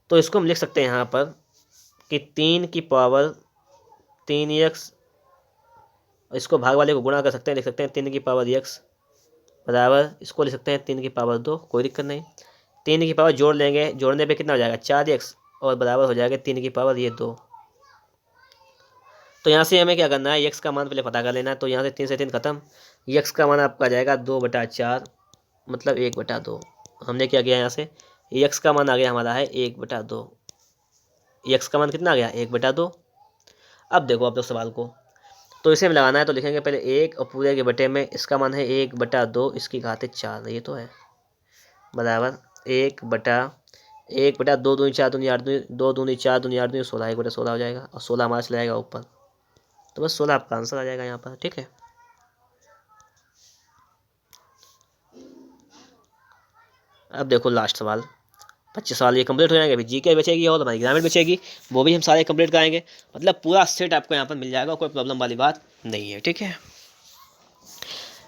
तो इसको हम लिख सकते हैं यहाँ पर कि 3 की पावर 3x, इसको भाग वाले को गुणा कर सकते हैं, लिख सकते हैं 3 की पावर x बराबर, इसको लिख सकते हैं 3 की पावर 2, कोई दिक्कत नहीं। 3 की पावर जोड़ लेंगे, जोड़ने पे कितना हो जाएगा 4x, और बराबर हो जाएगा 3 की पावर ये 2। तो यहाँ से हमें क्या करना है, x का मान पहले पता कर लेना है। तो यहाँ से 3 से 3 खत्म, x का मान आपका आ जाएगा 2/4, मतलब 1/2। हमने क्या किया यहाँ से, x का मान आ गया हमारा है 1/2, x का मान कितना आ गया 1/2। अब देखो आप लोग सवाल को, तो इसे में लगाना है, तो लिखेंगे पहले 1 और पूरे के बटे में, इसका मान है 1/2, इसकी घात 4, ये तो है, बराबर 1/2 दूनी 4 दूनी 8 दूनी 2 दूनी 4 दूनी 8 दूनी 16, 1/16 हो जाएगा, और 16 हमारा चला जाएगा ऊपर, तो बस 16 आपका आंसर आ जाएगा यहाँ पर। ठीक है, अब देखो लास्ट सवाल, 25 सवाल ये कंप्लीट हो जाएंगे। अभी जीके बचेगी और हमारी ग्रामीण बचेगी, वो भी हम सारे कंप्लीट कराएंगे, मतलब पूरा सेट आपको यहाँ पर मिल जाएगा, कोई प्रॉब्लम वाली बात नहीं है। ठीक है,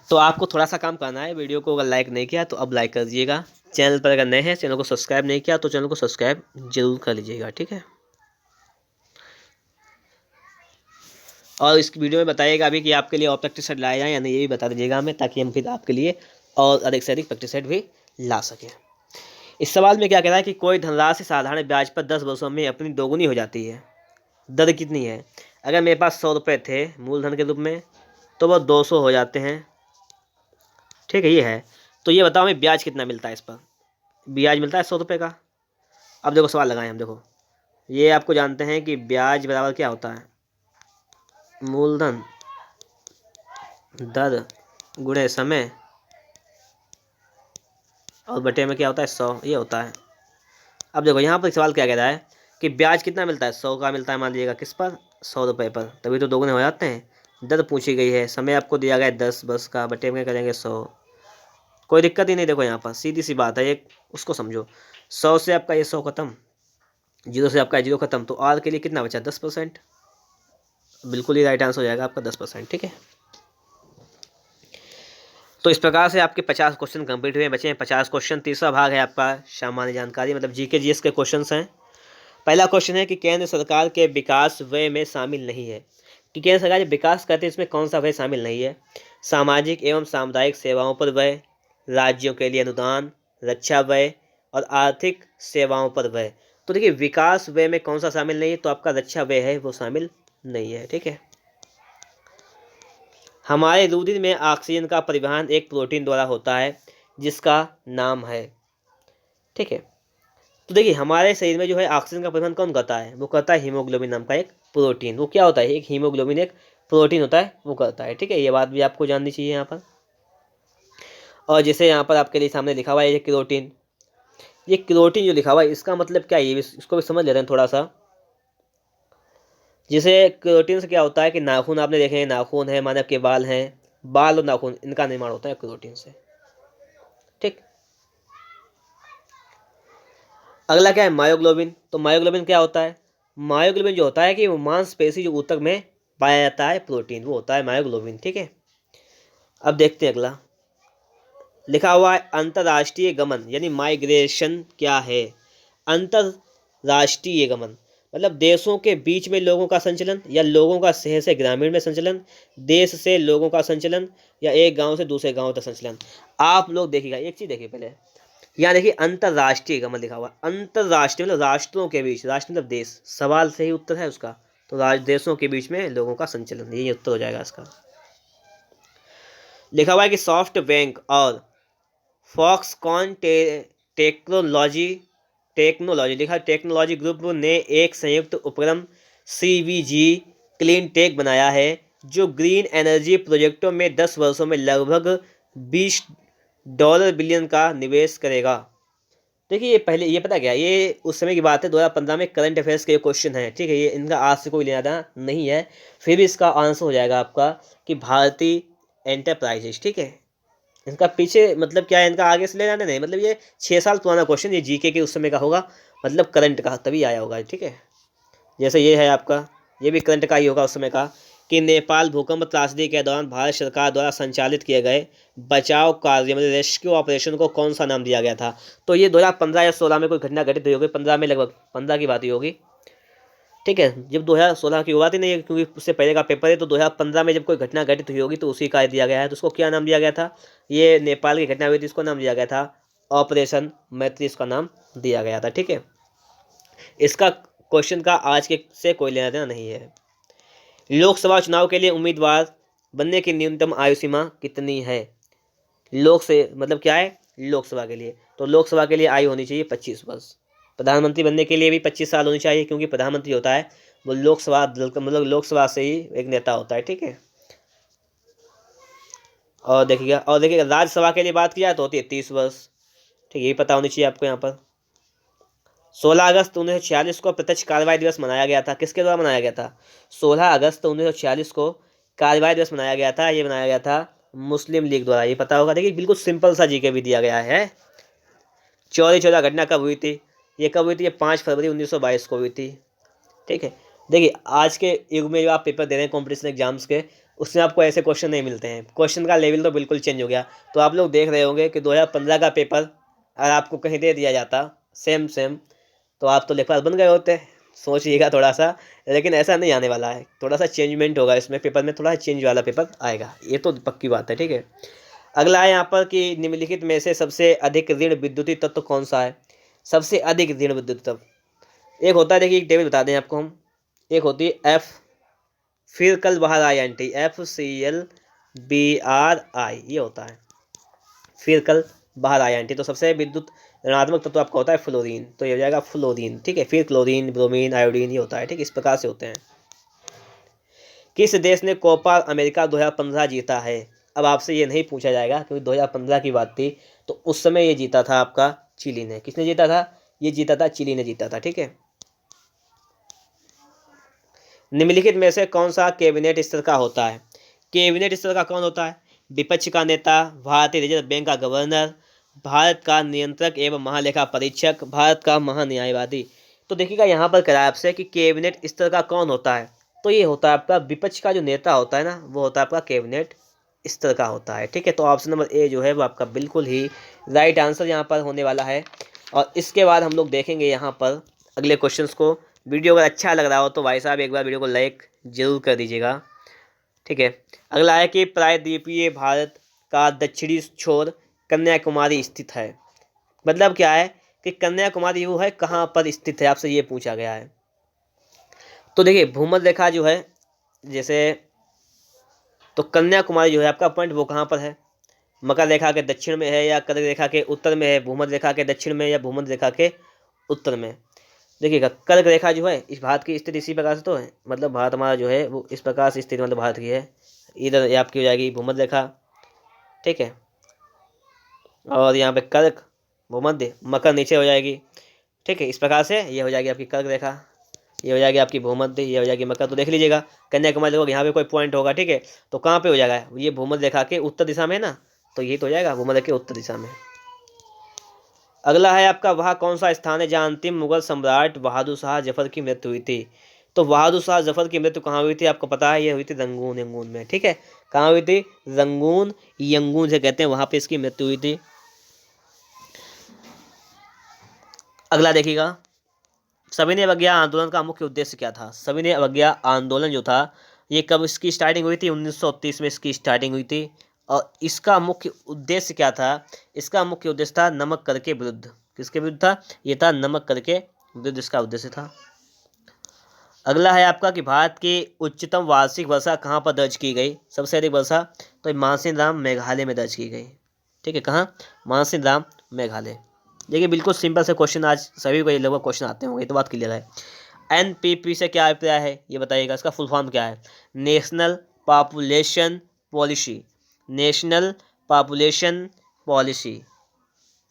तो आपको थोड़ा सा काम करना है, वीडियो को अगर लाइक नहीं किया तो अब लाइक कर दीजिएगा, चैनल पर अगर नए हैं, चैनल को सब्सक्राइब नहीं किया तो चैनल को सब्सक्राइब जरूर कर लीजिएगा। ठीक है, और इस वीडियो में बताइएगा अभी कि आपके लिए और प्रैक्टिस सेट लाया जाए या नहीं, ये भी बता दीजिएगा हमें, ताकि हम फिर आपके लिए और अधिक से अधिक प्रैक्टिस सेट भी ला सकें। इस सवाल में क्या कह रहा है कि कोई धनराशि साधारण ब्याज पर 10 वर्षों में अपनी दोगुनी हो जाती है, दर कितनी है। अगर मेरे पास 100 रुपये थे मूलधन के रूप में, तो वह 200 हो जाते हैं। ठीक है, ये है। तो ये बताओ हमें ब्याज कितना मिलता है, इस पर ब्याज मिलता है 100 रुपये का। अब देखो सवाल लगाएं हम, देखो ये आपको जानते हैं कि ब्याज बराबर क्या होता है, मूलधन दर गुणे समय और बटे में क्या होता है 100, ये होता है। अब देखो यहाँ पर सवाल क्या कह रहा है कि ब्याज कितना मिलता है, 100 का मिलता है, मान लीजिएगा किस पर, 100 रुपये पर, तभी तो दोगुने हो जाते हैं। दर पूछी गई है, समय आपको दिया गया है 10 बस का, बटे में करेंगे 100। कोई दिक्कत ही नहीं, देखो यहाँ पर सीधी सी बात है, एक उसको समझो। 100 से आपका ये 100 खत्म, 0 से आपका 0 खत्म, तो आर के लिए कितना बचा 10%। बिल्कुल ही राइट आंसर हो जाएगा आपका 10%। ठीक है, तो इस प्रकार से आपके 50 क्वेश्चन कंप्लीट हुए, बचे हैं 50 क्वेश्चन। तीसरा भाग है आपका सामान्य जानकारी, मतलब जीके जीएस के क्वेश्चंस हैं। पहला क्वेश्चन है कि केंद्र सरकार के विकास व्यय में शामिल नहीं है, कि केंद्र सरकार जो विकास करती है इसमें कौन सा व्यय शामिल नहीं है। सामाजिक एवं सामुदायिक सेवाओं पर व्यय, राज्यों के लिए अनुदान, रक्षा व्यय और आर्थिक सेवाओं पर व्यय। तो देखिए विकास व्यय में कौन सा शामिल नहीं है, तो आपका रक्षा व्यय है वो शामिल नहीं है। ठीक है, हमारे रुधिर में ऑक्सीजन का परिवहन एक प्रोटीन द्वारा होता है जिसका नाम है। ठीक है, तो देखिए हमारे शरीर में जो है ऑक्सीजन का परिवहन कौन करता है, वो करता है हीमोग्लोबिन नाम का एक प्रोटीन। वो क्या होता है, एक हीमोग्लोबिन एक प्रोटीन होता है, वो करता है। ठीक है, ये बात भी आपको जाननी चाहिए यहाँ पर। और जैसे यहाँ पर आपके लिए सामने लिखा हुआ है ये केरोटीन, ये केरोटीन जो लिखा हुआ है इसका मतलब क्या है, ये इसको भी समझ लेते हैं थोड़ा सा। जैसे केरोटीन से क्या होता है कि नाखून आपने देखे हैं, नाखून है, मानव के बाल हैं, बाल और नाखून इनका निर्माण होता है केरोटीन से। ठीक, अगला क्या है मायोग्लोबिन। तो मायोग्लोबिन क्या होता है, मायोग्लोबिन जो होता है कि वो मांसपेशी जो ऊतक में पाया जाता है प्रोटीन, वो होता है मायोग्लोबिन। ठीक है, अब देखते हैं अगला लिखा हुआ है अंतर्राष्ट्रीय गमन यानी माइग्रेशन क्या है। अंतर्राष्ट्रीय गमन मतलब देशों के बीच में लोगों का संचलन, या लोगों का शहर से ग्रामीण में संचलन, देश से लोगों का संचलन, या एक गांव से दूसरे गांव तक संचलन। आप लोग देखिएगा, एक चीज देखिए पहले, यहाँ देखिए अंतर्राष्ट्रीय गमन लिखा हुआ। अंतर्राष्ट्रीय मतलब राष्ट्रों के बीच, राष्ट्र मतलब देश, सवाल से ही उत्तर है उसका, तो देशों के बीच में लोगों का संचलन, यही उत्तर हो जाएगा इसका। लिखा हुआ है कि सॉफ्ट बैंक और फॉक्सकॉन टेक्नोलॉजी टेक्नोलॉजी लिखा टेक्नोलॉजी ग्रुप ने एक संयुक्त उपक्रम CVG क्लीन टेक बनाया है जो ग्रीन एनर्जी प्रोजेक्टों में 10 वर्षों में लगभग $20 बिलियन का निवेश करेगा। देखिए ये पहले, ये पता क्या, ये उस समय की बात है 2015 में करंट अफेयर्स के क्वेश्चन है। ठीक है, ये इनका आज से कोई लेना देना नहीं है, फिर भी इसका आंसर हो जाएगा आपका कि भारतीय एंटरप्राइजेज। ठीक है, इनका पीछे मतलब क्या है, इनका आगे से ले जाने नहीं, मतलब ये 6 साल पुराना क्वेश्चन, ये जीके के उस समय का होगा, मतलब करंट का तभी आया होगा। ठीक है, जैसे ये है आपका, ये भी करंट का ही होगा उस समय का, कि नेपाल भूकंप त्रासदी के दौरान भारत सरकार द्वारा संचालित किए गए बचाव कार्य मतलब रेस्क्यू ऑपरेशन को कौन सा नाम दिया गया था। तो ये 2015 या 16 में कोई घटना घटित हुई होगी, 15 में, लगभग 15 की बात ही होगी। ठीक है, जब 2016 की बात ही नहीं है क्योंकि उससे पहले का पेपर है, तो 2015 में जब कोई घटना घटित हुई होगी तो उसी का दिया गया है। तो उसको क्या नाम दिया गया था, ये नेपाल की घटना हुई थी, इसको नाम दिया गया था ऑपरेशन मैत्री, इसका नाम दिया गया था। ठीक है, इसका क्वेश्चन का आज के से कोई लेना देना नहीं है। लोकसभा चुनाव के लिए उम्मीदवार बनने की न्यूनतम आयु सीमा कितनी है। लोक से मतलब क्या है, लोकसभा के लिए, तो लोकसभा के लिए आयु होनी चाहिए 25 वर्ष। प्रधानमंत्री बनने के लिए भी 25 साल होनी चाहिए, क्योंकि प्रधानमंत्री होता है वो लोकसभा दल का, मतलब लोकसभा से ही एक नेता होता है। ठीक है, और देखिएगा राज्यसभा के लिए बात की जाए तो होती है 30 वर्ष। ठीक है, यही पता होनी चाहिए आपको यहाँ पर। 16 अगस्त 1946 को प्रत्यक्ष कार्रवाई दिवस मनाया गया था, किसके द्वारा मनाया गया था, 16 अगस्त 1946 को कार्रवाई दिवस मनाया गया था, ये मनाया गया था मुस्लिम लीग द्वारा, ये पता होगा। देखिए बिल्कुल सिंपल सा जीके भी दिया गया है। चौरी चौरा घटना कब हुई थी, ये कब हुई थी, ये 5 फरवरी 1922 को हुई थी। ठीक है, देखिए आज के युग में जो आप पेपर दे रहे हैं कॉम्पिटिशन एग्जाम्स के, उसमें आपको ऐसे क्वेश्चन नहीं मिलते हैं, क्वेश्चन का लेवल तो बिल्कुल चेंज हो गया। तो आप लोग देख रहे होंगे कि 2015 का पेपर अगर आपको कहीं दे दिया जाता सेम सेम, तो आप तो लेखपाल बन गए होते। सोचिएगा थोड़ा सा, लेकिन ऐसा नहीं आने वाला है, थोड़ा सा चेंजमेंट होगा इसमें, पेपर में थोड़ा चेंज वाला पेपर आएगा, ये तो पक्की बात है। ठीक है, अगला है यहाँ पर कि निम्नलिखित में से सबसे अधिक ऋण विद्युतीय तत्व कौन सा है। सबसे अधिक ऋण विद्युतीय तत्व एक होता है, देखिए एक टेबल बता दें आपको हम, एक होती है एफ, फिर कल बाहर INT, FCl BRI, ये होता है फिर कल बाहर INT। तो सबसे विद्युत ऋणात्मक तत्व आपका होता है फ्लोरीन, तो ये हो जाएगा फ्लोरीन। ठीक है, फिर क्लोरीन, ब्रोमीन, आयोडीन, ये होता है। ठीक, इस प्रकार से होते हैं। किस देश ने कोपा अमेरिका 2015 जीता है। अब आपसे ये नहीं पूछा जाएगा क्योंकि 2015 की बात थी, तो उस समय ये जीता था आपका चिली ने। किसने जीता था, ये जीता था चिली ने जीता था। ठीक है, निम्नलिखित में से कौन सा कैबिनेट स्तर का होता है। कैबिनेट स्तर का कौन होता है? विपक्ष का नेता, भारतीय रिजर्व बैंक का गवर्नर, भारत का नियंत्रक एवं महालेखा परीक्षक, भारत का महान्यायवादी। तो देखिएगा यहाँ पर कह रहा है आपसे कि कैबिनेट स्तर का कौन होता है, तो ये होता है आपका विपक्ष का जो नेता होता है ना, वो होता है आपका कैबिनेट स्तर का होता है। ठीक है, तो ऑप्शन नंबर ए जो है वो आपका बिल्कुल ही राइट आंसर यहाँ पर होने वाला है। और इसके बाद हम लोग देखेंगे यहाँ पर अगले क्वेश्चंस को। वीडियो अगर अच्छा लग रहा हो तो भाई साहब एक बार वीडियो को लाइक जरूर कर दीजिएगा। ठीक है, अगला है कि प्रायद्वीपीय भारत का दक्षिणी छोर कन्याकुमारी स्थित है। मतलब क्या है कि कन्याकुमारी वो है कहाँ पर स्थित है, आपसे ये पूछा गया है। तो देखिए भूमध्य रेखा जो है, जैसे तो कन्याकुमारी जो है आपका पॉइंट वो कहाँ पर है, मकर रेखा के दक्षिण में है या कर्क रेखा के उत्तर में है, भूमध्य रेखा के दक्षिण में या भूमध्य रेखा के उत्तर में। देखिएगा कर्क रेखा जो है इस भारत की स्थिति इसी प्रकार से तो है, मतलब भारत हमारा जो है वो इस प्रकार से स्थिति मतलब भारत की है। इधर ये आपकी हो जाएगी भूमध्य रेखा, ठीक है, और यहाँ पे कर्क भूमध्य मकर नीचे हो जाएगी। ठीक है, इस प्रकार से ये हो जाएगी आपकी कर्क रेखा, ये हो जाएगी आपकी भूमध्य, ये हो जाएगी मकर। तो देख लीजिएगा कन्याकुमारी देखो यहाँ पे कोई पॉइंट होगा। ठीक है, तो कहाँ पे हो जाएगा, ये भूमध्य रेखा के उत्तर दिशा में है ना, तो ये तो हो जाएगा भूमध्य के उत्तर दिशा में। अगला है आपका वह कौन सा स्थान है जहाँ अंतिम मुगल सम्राट बहादुर शाह जफर की मृत्यु हुई थी। तो बहादुर शाह जफर की मृत्यु कहाँ हुई थी, आपको पता है, ये हुई थी रंगून यंगून में। ठीक है, कहाँ हुई थी, रंगून यंगून से कहते हैं, वहां पे इसकी मृत्यु हुई थी। अगला देखिएगा, सविनय अवज्ञा आंदोलन का मुख्य उद्देश्य क्या था। सविनय अवज्ञा आंदोलन जो था ये कब इसकी स्टार्टिंग हुई थी, 1930 में इसकी स्टार्टिंग हुई थी। और इसका मुख्य उद्देश्य क्या था, इसका मुख्य उद्देश्य था नमक कर के विरुद्ध। किसके विरुद्ध था, ये था नमक कर के विरुद्ध इसका उद्देश्य था। अगला है आपका कि भारत की उच्चतम वार्षिक वर्षा कहाँ पर दर्ज की गई, सबसे अधिक वर्षा, तो मानसीन मेघालय में दर्ज की गई। ठीक है, कहाँ, मानसीन मेघालय। देखिए बिल्कुल सिंपल से क्वेश्चन आज सभी को ये लगभग क्वेश्चन आते होंगे, तो बात क्लियर है। एनपीपी से क्या अभिप्राय है ये बताइएगा, इसका फुल फॉर्म क्या है, national population policy, national population policy.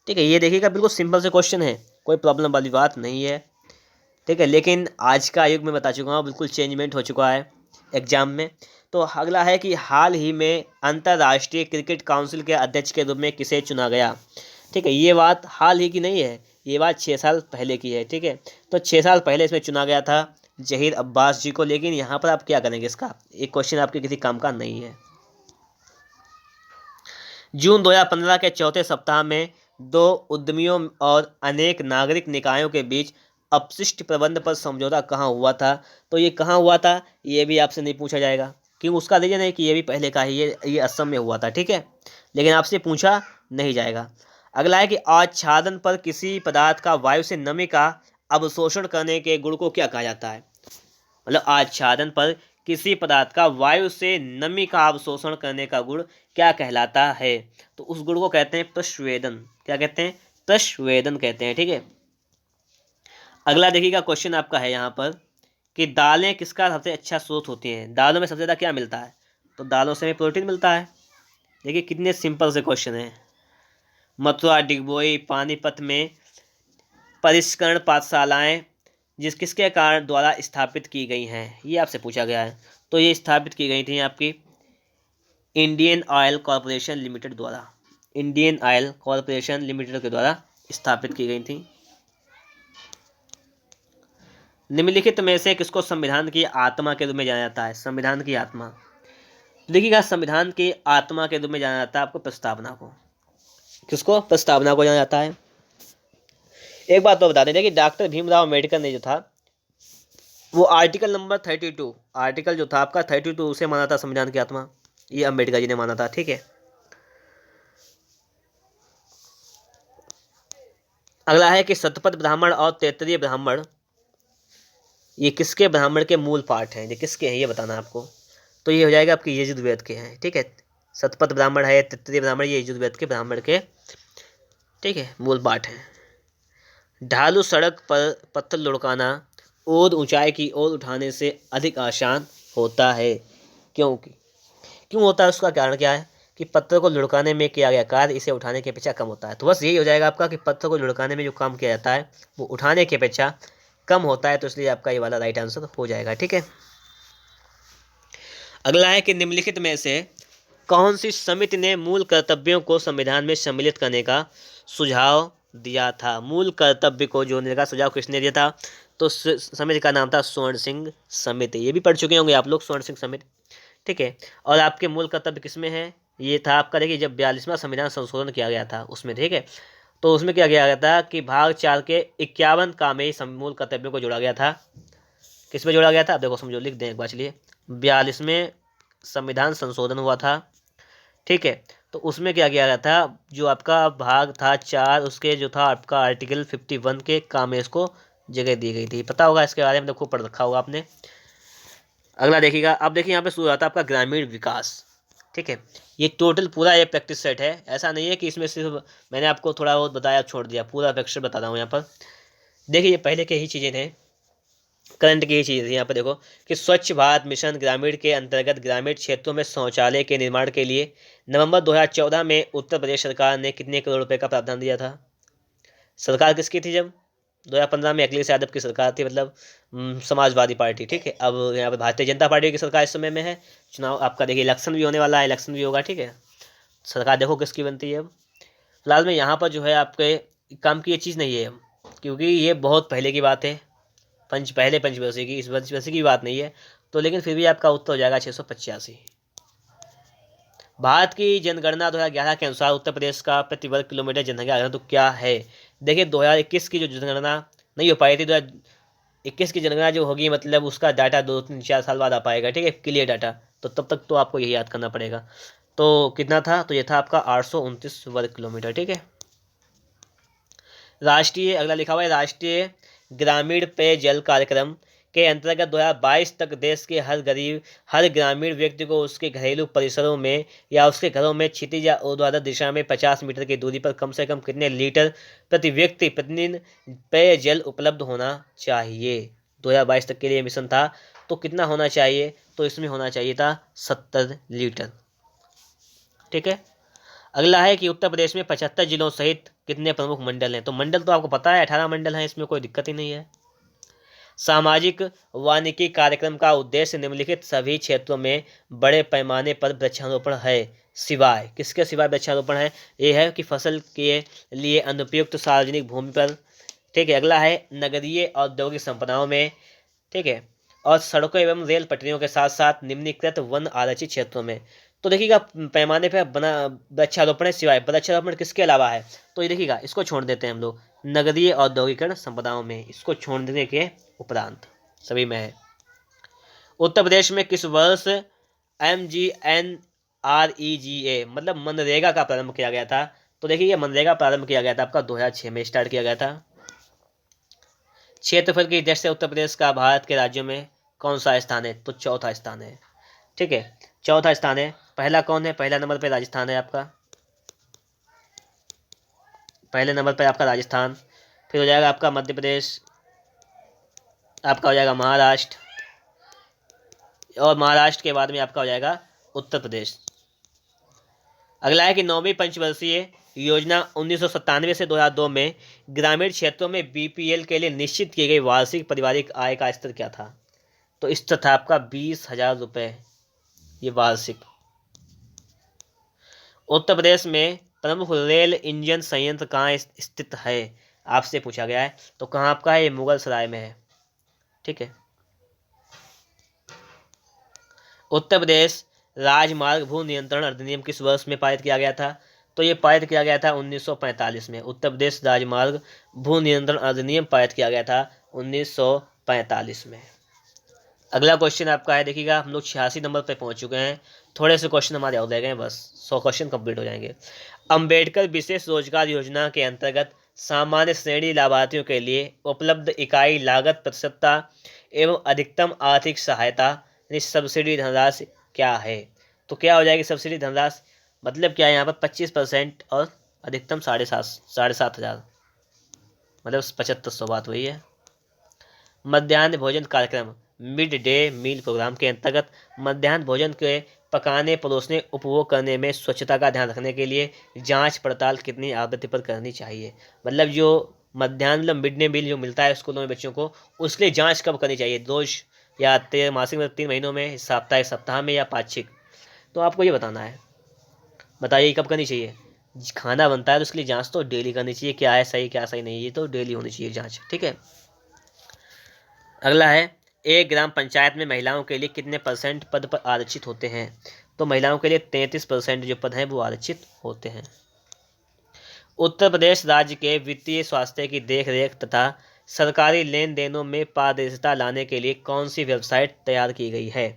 ठीक है, ये देखिएगा बिल्कुल सिंपल से क्वेश्चन है, कोई प्रॉब्लम वाली बात नहीं है। ठीक है, लेकिन आज का युग में बता चुका हूँ बिल्कुल चेंजमेंट हो चुका है एग्जाम में। तो अगला है कि हाल ही में अंतर्राष्ट्रीय क्रिकेट काउंसिल के अध्यक्ष के रूप में किसे चुना गया। ठीक है, ये बात हाल ही की नहीं है, ये बात 6 साल पहले की है। ठीक है, तो 6 साल पहले इसमें चुना गया था जहीर अब्बास जी को। लेकिन यहाँ पर आप क्या करेंगे, इसका एक क्वेश्चन आपके किसी काम का नहीं है। जून 2015 के चौथे सप्ताह में 2 उद्यमियों और अनेक नागरिक निकायों के बीच अपशिष्ट प्रबंध पर समझौता कहाँ हुआ था। तो ये कहाँ हुआ था, ये भी आपसे नहीं पूछा जाएगा, क्यों, उसका रीजन है कि ये भी पहले का ही, ये असम में हुआ था। ठीक है, लेकिन आपसे पूछा नहीं जाएगा। अगला है कि आच्छादन पर किसी पदार्थ का वायु से नमी का अवशोषण करने के गुण को क्या कहा जाता है। मतलब आच्छादन पर किसी पदार्थ का वायु से नमी का अवशोषण करने का गुण क्या कहलाता है, तो उस गुण को कहते हैं प्रस्वेदन। क्या कहते हैं, प्रस्वेदन कहते हैं। ठीक है, अगला देखिएगा क्वेश्चन आपका है यहाँ पर कि दालें किसका सबसे अच्छा स्रोत होती हैं। दालों में सबसे ज़्यादा क्या मिलता है, तो दालों से हमें प्रोटीन मिलता है। देखिए कितने सिंपल से क्वेश्चन है। मथुरा, डिगबोई, पानीपत में परिष्करण पाठशालाएं किसके कारण द्वारा स्थापित की गई हैं, ये आपसे पूछा गया है। तो ये स्थापित की गई थी आपकी इंडियन ऑयल कॉरपोरेशन लिमिटेड द्वारा, इंडियन ऑयल कॉरपोरेशन लिमिटेड के द्वारा स्थापित की गई थी। निम्नलिखित में से किसको संविधान की आत्मा के रूप में जाना जाता है, संविधान की आत्मा। देखिएगा संविधान की आत्मा के रूप में जाना जाता है आपको प्रस्तावना को। किसको, प्रस्तावना को जाना जाता है। एक बात तो बता दें कि डॉक्टर भीमराव अम्बेडकर ने जो था वो आर्टिकल नंबर 32, आर्टिकल जो था आपका 32 उसे माना था संविधान की आत्मा, ये अम्बेडकर जी ने माना था। ठीक है, अगला है कि शतपथ ब्राह्मण और तैत्तिरीय ब्राह्मण ये किसके ब्राह्मण के मूल पाठ हैं, ये किसके हैं ये बताना आपको। तो ये हो जाएगा आपके यजुर्वेद के हैं। ठीक है, शतपथ ब्राह्मण है, तैत्तिरीय ब्राह्मण, ये यजुर्वेद के ब्राह्मण के, ठीक है, मूल पाठ हैं। ढालू सड़क पर पत्थर लुढ़काना और ऊंचाई की ओर उठाने से अधिक आसान होता है, क्यों होता है, उसका कारण क्या है कि पत्थर को लुढ़काने में किया गया कार्य इसे उठाने की अपेक्षा कम होता है। तो बस यही हो जाएगा आपका कि पत्थर को लुढ़काने में जो काम किया जाता है वो उठाने की अपेक्षा कम होता है, तो इसलिए आपका ये वाला राइट आंसर हो जाएगा। ठीक है, अगला है कि निम्नलिखित में से कौन सी समिति ने मूल कर्तव्यों को संविधान में सम्मिलित करने का सुझाव दिया था। मूल कर्तव्य को जोड़ने का सुझाव किसने दिया था? तो समिति का नाम था स्वर्ण सिंह समिति। ये भी पढ़ चुके होंगे आप लोग, स्वर्ण सिंह समिति। ठीक है, और आपके मूल कर्तव्य किसमें है? ये था आपका, देखिए जब 42वां संविधान संशोधन किया गया था उसमें, ठीक है, तो उसमें क्या किया गया था कि भाग 4 के 51 का में मूल कर्तव्यों को जोड़ा गया था। किसमें जोड़ा गया था? देखो समझो, लिख दें एक बार, चलिए। 42वें संविधान संशोधन हुआ था, ठीक है, तो उसमें क्या किया गया था, जो आपका भाग था 4, उसके जो था आपका आर्टिकल 51 के काम में इसको जगह दी गई थी। पता होगा इसके बारे में, देखो पढ़ रखा होगा आपने। अगला देखिएगा, अब देखिए यहाँ पे शुरू होता है आपका ग्रामीण विकास। ठीक है, ये टोटल पूरा ये प्रैक्टिस सेट है, ऐसा नहीं है कि इसमें सिर्फ मैंने आपको थोड़ा बहुत बताया छोड़ दिया, पूरा प्रैक्टिस बता रहा हूँ यहाँ पर। देखिए ये पहले के ही चीज़ें थे, करंट की ही चीज़ थी। यहाँ पर देखो कि स्वच्छ भारत मिशन ग्रामीण के अंतर्गत ग्रामीण क्षेत्रों में शौचालय के निर्माण के लिए नवंबर 2014 में उत्तर प्रदेश सरकार ने कितने करोड़ रुपए का प्रावधान दिया था? सरकार किसकी थी जब? 2015 में अखिलेश यादव की सरकार थी, मतलब समाजवादी पार्टी। ठीक है, अब यहाँ पर भारतीय जनता पार्टी की सरकार इस समय में है। चुनाव आपका देखिए, इलेक्शन भी होने वाला है, इलेक्शन भी होगा। ठीक है, सरकार देखो किसकी बनती है। अब फिलहाल में यहाँ पर जो है आपके काम की ये चीज़ नहीं है, क्योंकि ये बहुत पहले की बात है, पहले पंचवर्षीय की, इस पंचवर्षीय की बात नहीं है। तो लेकिन फिर भी आपका उत्तर हो जाएगा 685। भारत की जनगणना 2011 के अनुसार उत्तर प्रदेश का प्रति वर्ग किलोमीटर जनसंख्या घनत्व तो क्या है? देखिए 2021 की जो जनगणना नहीं हो पाई थी, 2021 की जनगणना जो होगी, मतलब उसका डाटा 2-3-4 साल बाद आ पाएगा। ठीक है, क्लियर डाटा, तो तब तक तो आपको यही याद करना पड़ेगा। तो कितना था? तो ये था आपका 829 वर्ग किलोमीटर। ठीक है, राष्ट्रीय, अगला लिखा हुआ है राष्ट्रीय ग्रामीण पेयजल कार्यक्रम के अंतर्गत 2022 तक देश के हर ग्रामीण व्यक्ति को उसके घरेलू परिसरों में या उसके घरों में क्षितिज या ऊर्ध्वाधर दिशा में 50 मीटर की दूरी पर कम से कम कितने लीटर प्रति व्यक्ति प्रतिदिन पेयजल उपलब्ध होना चाहिए? 2022 तक के लिए मिशन था, तो कितना होना चाहिए? तो इसमें होना चाहिए था 70 लीटर। ठीक है, अगला है कि उत्तर प्रदेश में 75 जिलों सहित कितने प्रमुख मंडल हैं? तो मंडल तो आपको पता है, 18 मंडल हैं, इसमें कोई दिक्कत ही नहीं है। सामाजिक वानिकी कार्यक्रम का उद्देश्य निम्नलिखित सभी क्षेत्रों में बड़े पैमाने पर वृक्षारोपण है, सिवाय किसके? सिवाय वृक्षारोपण है, ये है कि फसल के लिए अनुपयुक्त सार्वजनिक भूमि पर। ठीक है, अगला है नगरीय औद्योगिक संपदाओं में। ठीक है, और सड़कों एवं रेल पटरियों के साथ साथ निम्नलिखित वन आरक्षित क्षेत्रों में। तो देखिएगा पैमाने पे बना वृक्षारोपण है, सिवाय वृक्षारोपण किसके अलावा है? तो ये देखिएगा, इसको छोड़ देते हैं हम लोग, नगरीय औद्योगिकरण संपदाओं में, इसको छोड़ देने के उपरांत सभी में है। उत्तर प्रदेश में किस वर्ष MGNREGA मतलब मनरेगा का प्रारंभ किया गया था? तो देखिए ये मनरेगा प्रारंभ किया गया था आपका 2006 में स्टार्ट किया गया था। क्षेत्रफल की दृष्टि से उत्तर प्रदेश का भारत के राज्यों में कौन सा स्थान है? तो चौथा स्थान है। ठीक है, चौथा स्थान है। पहला कौन है? पहला नंबर पे राजस्थान है आपका, पहले नंबर पे आपका राजस्थान, फिर हो जाएगा आपका मध्य प्रदेश, आपका हो जाएगा महाराष्ट्र, और महाराष्ट्र के बाद में आपका हो जाएगा उत्तर प्रदेश। अगला है कि 9वीं पंचवर्षीय योजना 1997 से 2002 में ग्रामीण क्षेत्रों में BPL के लिए निश्चित की गई वार्षिक पारिवारिक आय का स्तर क्या था? तो स्तर था आपका 20,000 रुपये, ये वार्षिक। उत्तर प्रदेश में प्रमुख रेल इंजन संयंत्र कहाँ स्थित है? आपसे पूछा गया है, तो कहाँ आपका है? ये मुगल सराय में है। ठीक है, उत्तर प्रदेश राजमार्ग भू नियंत्रण अधिनियम किस वर्ष में पारित किया गया था? तो ये पारित किया गया था 1945 में। उत्तर प्रदेश राजमार्ग भू नियंत्रण अधिनियम पारित किया गया था 1945 में। अगला क्वेश्चन आपका है, देखिएगा हम लोग 86 नंबर पे पहुंच चुके हैं, थोड़े से क्वेश्चन हमारे और रह गए हैं, बस 100 क्वेश्चन कंप्लीट हो जाएंगे। अंबेडकर विशेष रोजगार योजना के अंतर्गत सामान्य श्रेणी लाभार्थियों के लिए उपलब्ध इकाई लागत प्रतिशतता एवं अधिकतम आर्थिक सहायता यानी सब्सिडी धनराशि क्या है? तो क्या हो जाएगी सब्सिडी धनराशि? मतलब क्या है यहाँ पर 25% और अधिकतम 7,500 मतलब 7,500, बात वही है। मध्याह्न भोजन कार्यक्रम मिड डे मील प्रोग्राम के अंतर्गत मध्याह्न भोजन के पकाने, परोसने, उपभोग करने में स्वच्छता का ध्यान रखने के लिए जांच पड़ताल कितनी आवृत्ति पर करनी चाहिए? मतलब जो मध्याह्न मतलब मिड डे मील जो मिलता है स्कूलों में बच्चों को, उसके लिए जांच कब करनी चाहिए? रोज या त्रैमासिक मतलब 3 महीनों में, साप्ताहिक सप्ताह में, या पाक्षिक। तो आपको ये बताना है। बताइए कब करनी चाहिए। खाना बनता है तो उसके लिए जांच तो डेली करनी चाहिए, क्या है सही क्या सही नहीं, ये तो डेली होनी चाहिए जांच, ठीक है। अगला है, एक ग्राम पंचायत में महिलाओं के लिए कितने % पद पर आरक्षित होते हैं। तो महिलाओं के लिए 33% जो पद हैं वो आरक्षित होते हैं। उत्तर प्रदेश राज्य के वित्तीय स्वास्थ्य की देखरेख तथा सरकारी लेन देनों में पारदर्शिता लाने के लिए कौन सी वेबसाइट तैयार की गई है।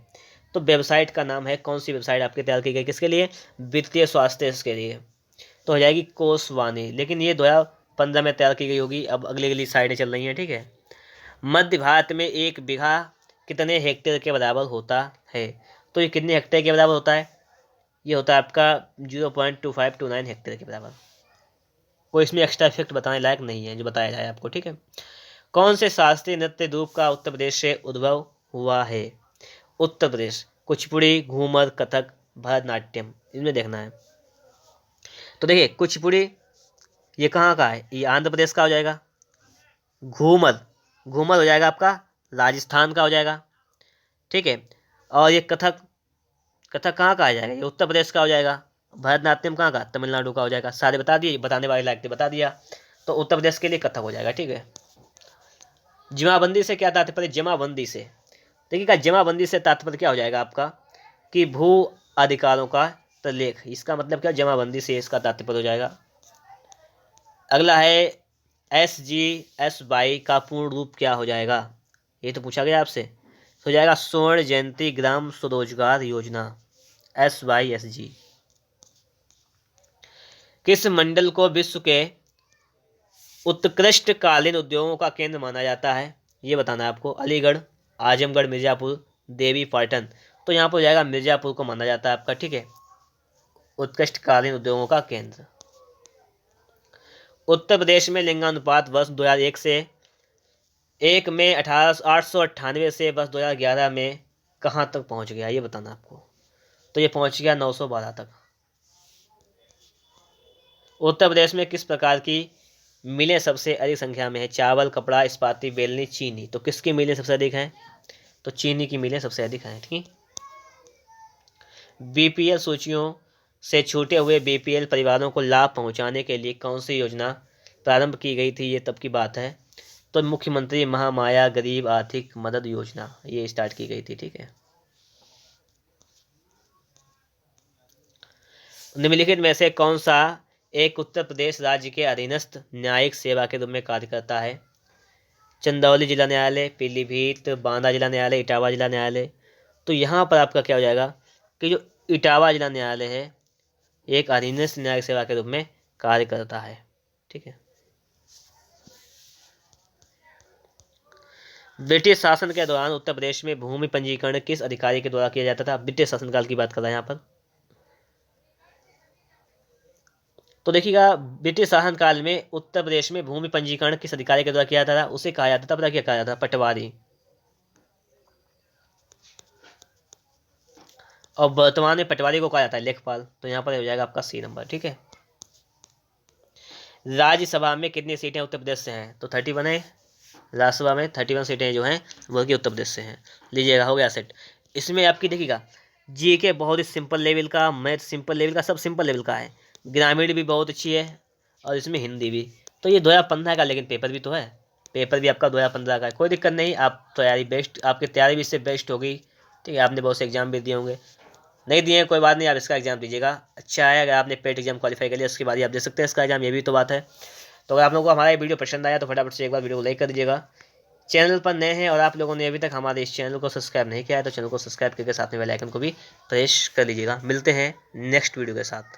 तो वेबसाइट का नाम है, कौन सी वेबसाइट आपकी तैयार की गई, किसके लिए, वित्तीय स्वास्थ्य के लिए। तो हो जाएगी कोसवानी, लेकिन ये 2015 में तैयार की गई होगी, अब अगली अगली साइडें चल रही हैं, ठीक है। मध्य भारत में 1 बीघा कितने हेक्टेयर के बराबर होता है। तो ये कितने हेक्टेयर के बराबर होता है, ये होता है आपका 0.2529 हेक्टेयर के बराबर। कोई इसमें एक्स्ट्रा इफेक्ट बताने लायक नहीं है जो बताया जाए आपको, ठीक है। कौन से शास्त्रीय नृत्य रूप का उत्तर प्रदेश से उद्भव हुआ है। उत्तर प्रदेश, कुचिपुड़ी, घूमर, कथक, भरतनाट्यम, इनमें देखना है। तो देखिए कुचिपुड़ी ये कहाँ का है, ये आंध्र प्रदेश का हो जाएगा। घूमर, घूमर हो जाएगा आपका राजस्थान का हो जाएगा, ठीक है। और ये कथक, कथक कहाँ का आ जाएगा, ये उत्तर प्रदेश का हो जाएगा। भरतनाट्यम कहाँ का, तमिलनाडु का हो जाएगा। सारे बता दिए, बताने वाले लायक थे बता दिया। तो उत्तर प्रदेश के लिए कथक हो जाएगा, ठीक है। जमाबंदी से क्या तात्पर्य, जमाबंदी से, देखिएगा जमाबंदी से तात्पर्य क्या हो जाएगा आपका कि भू अधिकारों का प्रलेख, इसका मतलब क्या, जमाबंदी से इसका तात्पर्य हो जाएगा। अगला है, SGSY का पूर्ण रूप क्या हो जाएगा, ये तो पूछा गया आपसे। हो जाएगा स्वर्ण जयंती ग्राम स्वरोजगार योजना, SYSG। किस मंडल को विश्व के उत्कृष्ट कालीन उद्योगों का केंद्र माना जाता है, ये बताना है आपको। अलीगढ़, आजमगढ़, मिर्जापुर, देवी पाटन। तो यहाँ पर हो जाएगा मिर्जापुर को माना जाता है आपका, ठीक है, उत्कृष्ट कालीन उद्योगों का केंद्र। उत्तर प्रदेश में लिंगानुपात वर्ष 2001 से 1 में 898 से वर्ष 2011 में कहाँ तक पहुँच गया, ये बताना आपको। तो ये पहुँच गया 912 तक। उत्तर प्रदेश में किस प्रकार की मिलें सबसे अधिक संख्या में है। चावल, कपड़ा, इस्पाती, बेलनी, चीनी। तो किसकी मिलें सबसे अधिक हैं, तो चीनी की मिलें सबसे अधिक हैं, ठीक। BPL सूचियों से छूटे हुए BPL परिवारों को लाभ पहुंचाने के लिए कौन सी योजना प्रारंभ की गई थी, ये तब की बात है। तो मुख्यमंत्री महामाया गरीब आर्थिक मदद योजना ये स्टार्ट की गई थी, ठीक है। निम्नलिखित में से कौन सा एक उत्तर प्रदेश राज्य के अधीनस्थ न्यायिक सेवा के रूप में कार्य करता है। चंदौली जिला न्यायालय, पीलीभीत, बांदा जिला न्यायालय, इटावा जिला न्यायालय। तो यहाँ पर आपका क्या हो जाएगा कि जो इटावा जिला न्यायालय है एक अधीनस्थ न्यायिक सेवा के रूप में कार्य करता है, ठीक है। ब्रिटिश शासन के दौरान उत्तर प्रदेश में भूमि पंजीकरण किस अधिकारी के द्वारा किया जाता था। ब्रिटिश शासनकाल की बात कर रहे हैं यहाँ पर। तो देखिएगा ब्रिटिश शासनकाल में उत्तर प्रदेश में भूमि पंजीकरण किस अधिकारी के द्वारा किया जाता था, उसे कहा जाता था, पता क्या कहा जाता था, पटवारी। और वर्तमान में पटवारी को कहा जाता है लेखपाल। तो यहाँ पर हो जाएगा आपका C नंबर, ठीक है। राज्यसभा में कितनी सीटें उत्तर प्रदेश से हैं, तो 31 है। राज्यसभा में 31 सीटें जो हैं वो की उत्तर प्रदेश से हैं। लीजिएगा, हो गया सेट। इसमें आपकी देखिएगा GK बहुत ही सिंपल लेवल का, मैथ सिंपल लेवल का, सब सिंपल लेवल का है। ग्रामीण भी बहुत अच्छी है और इसमें हिंदी भी। तो ये 2015 का, लेकिन पेपर भी तो है, पेपर भी आपका 2015 का है। कोई दिक्कत नहीं, आप तैयारी बेस्ट, आपकी तैयारी भी इससे बेस्ट होगी, ठीक है। आपने बहुत से एग्जाम भी दिए होंगे, नहीं दिए कोई बात नहीं, आप इसका एग्जाम दीजिएगा, अच्छा है। अगर आपने पेट एग्जाम क्वालिफाई कर लिया उसके बाद ही आप दे सकते हैं इसका एग्जाम, ये भी तो बात है। तो अगर आप लोगों को हमारा ये वीडियो पसंद आया तो फटाफट से एक बार वीडियो को लाइक कर दीजिएगा। चैनल पर नए हैं और आप लोगों ने अभी तक हमारे इस चैनल को सब्सक्राइब नहीं किया है तो चैनल को सब्सक्राइब करके साथ में बेल आइकन को भी प्रेस कर लीजिएगा। मिलते हैं नेक्स्ट वीडियो के साथ।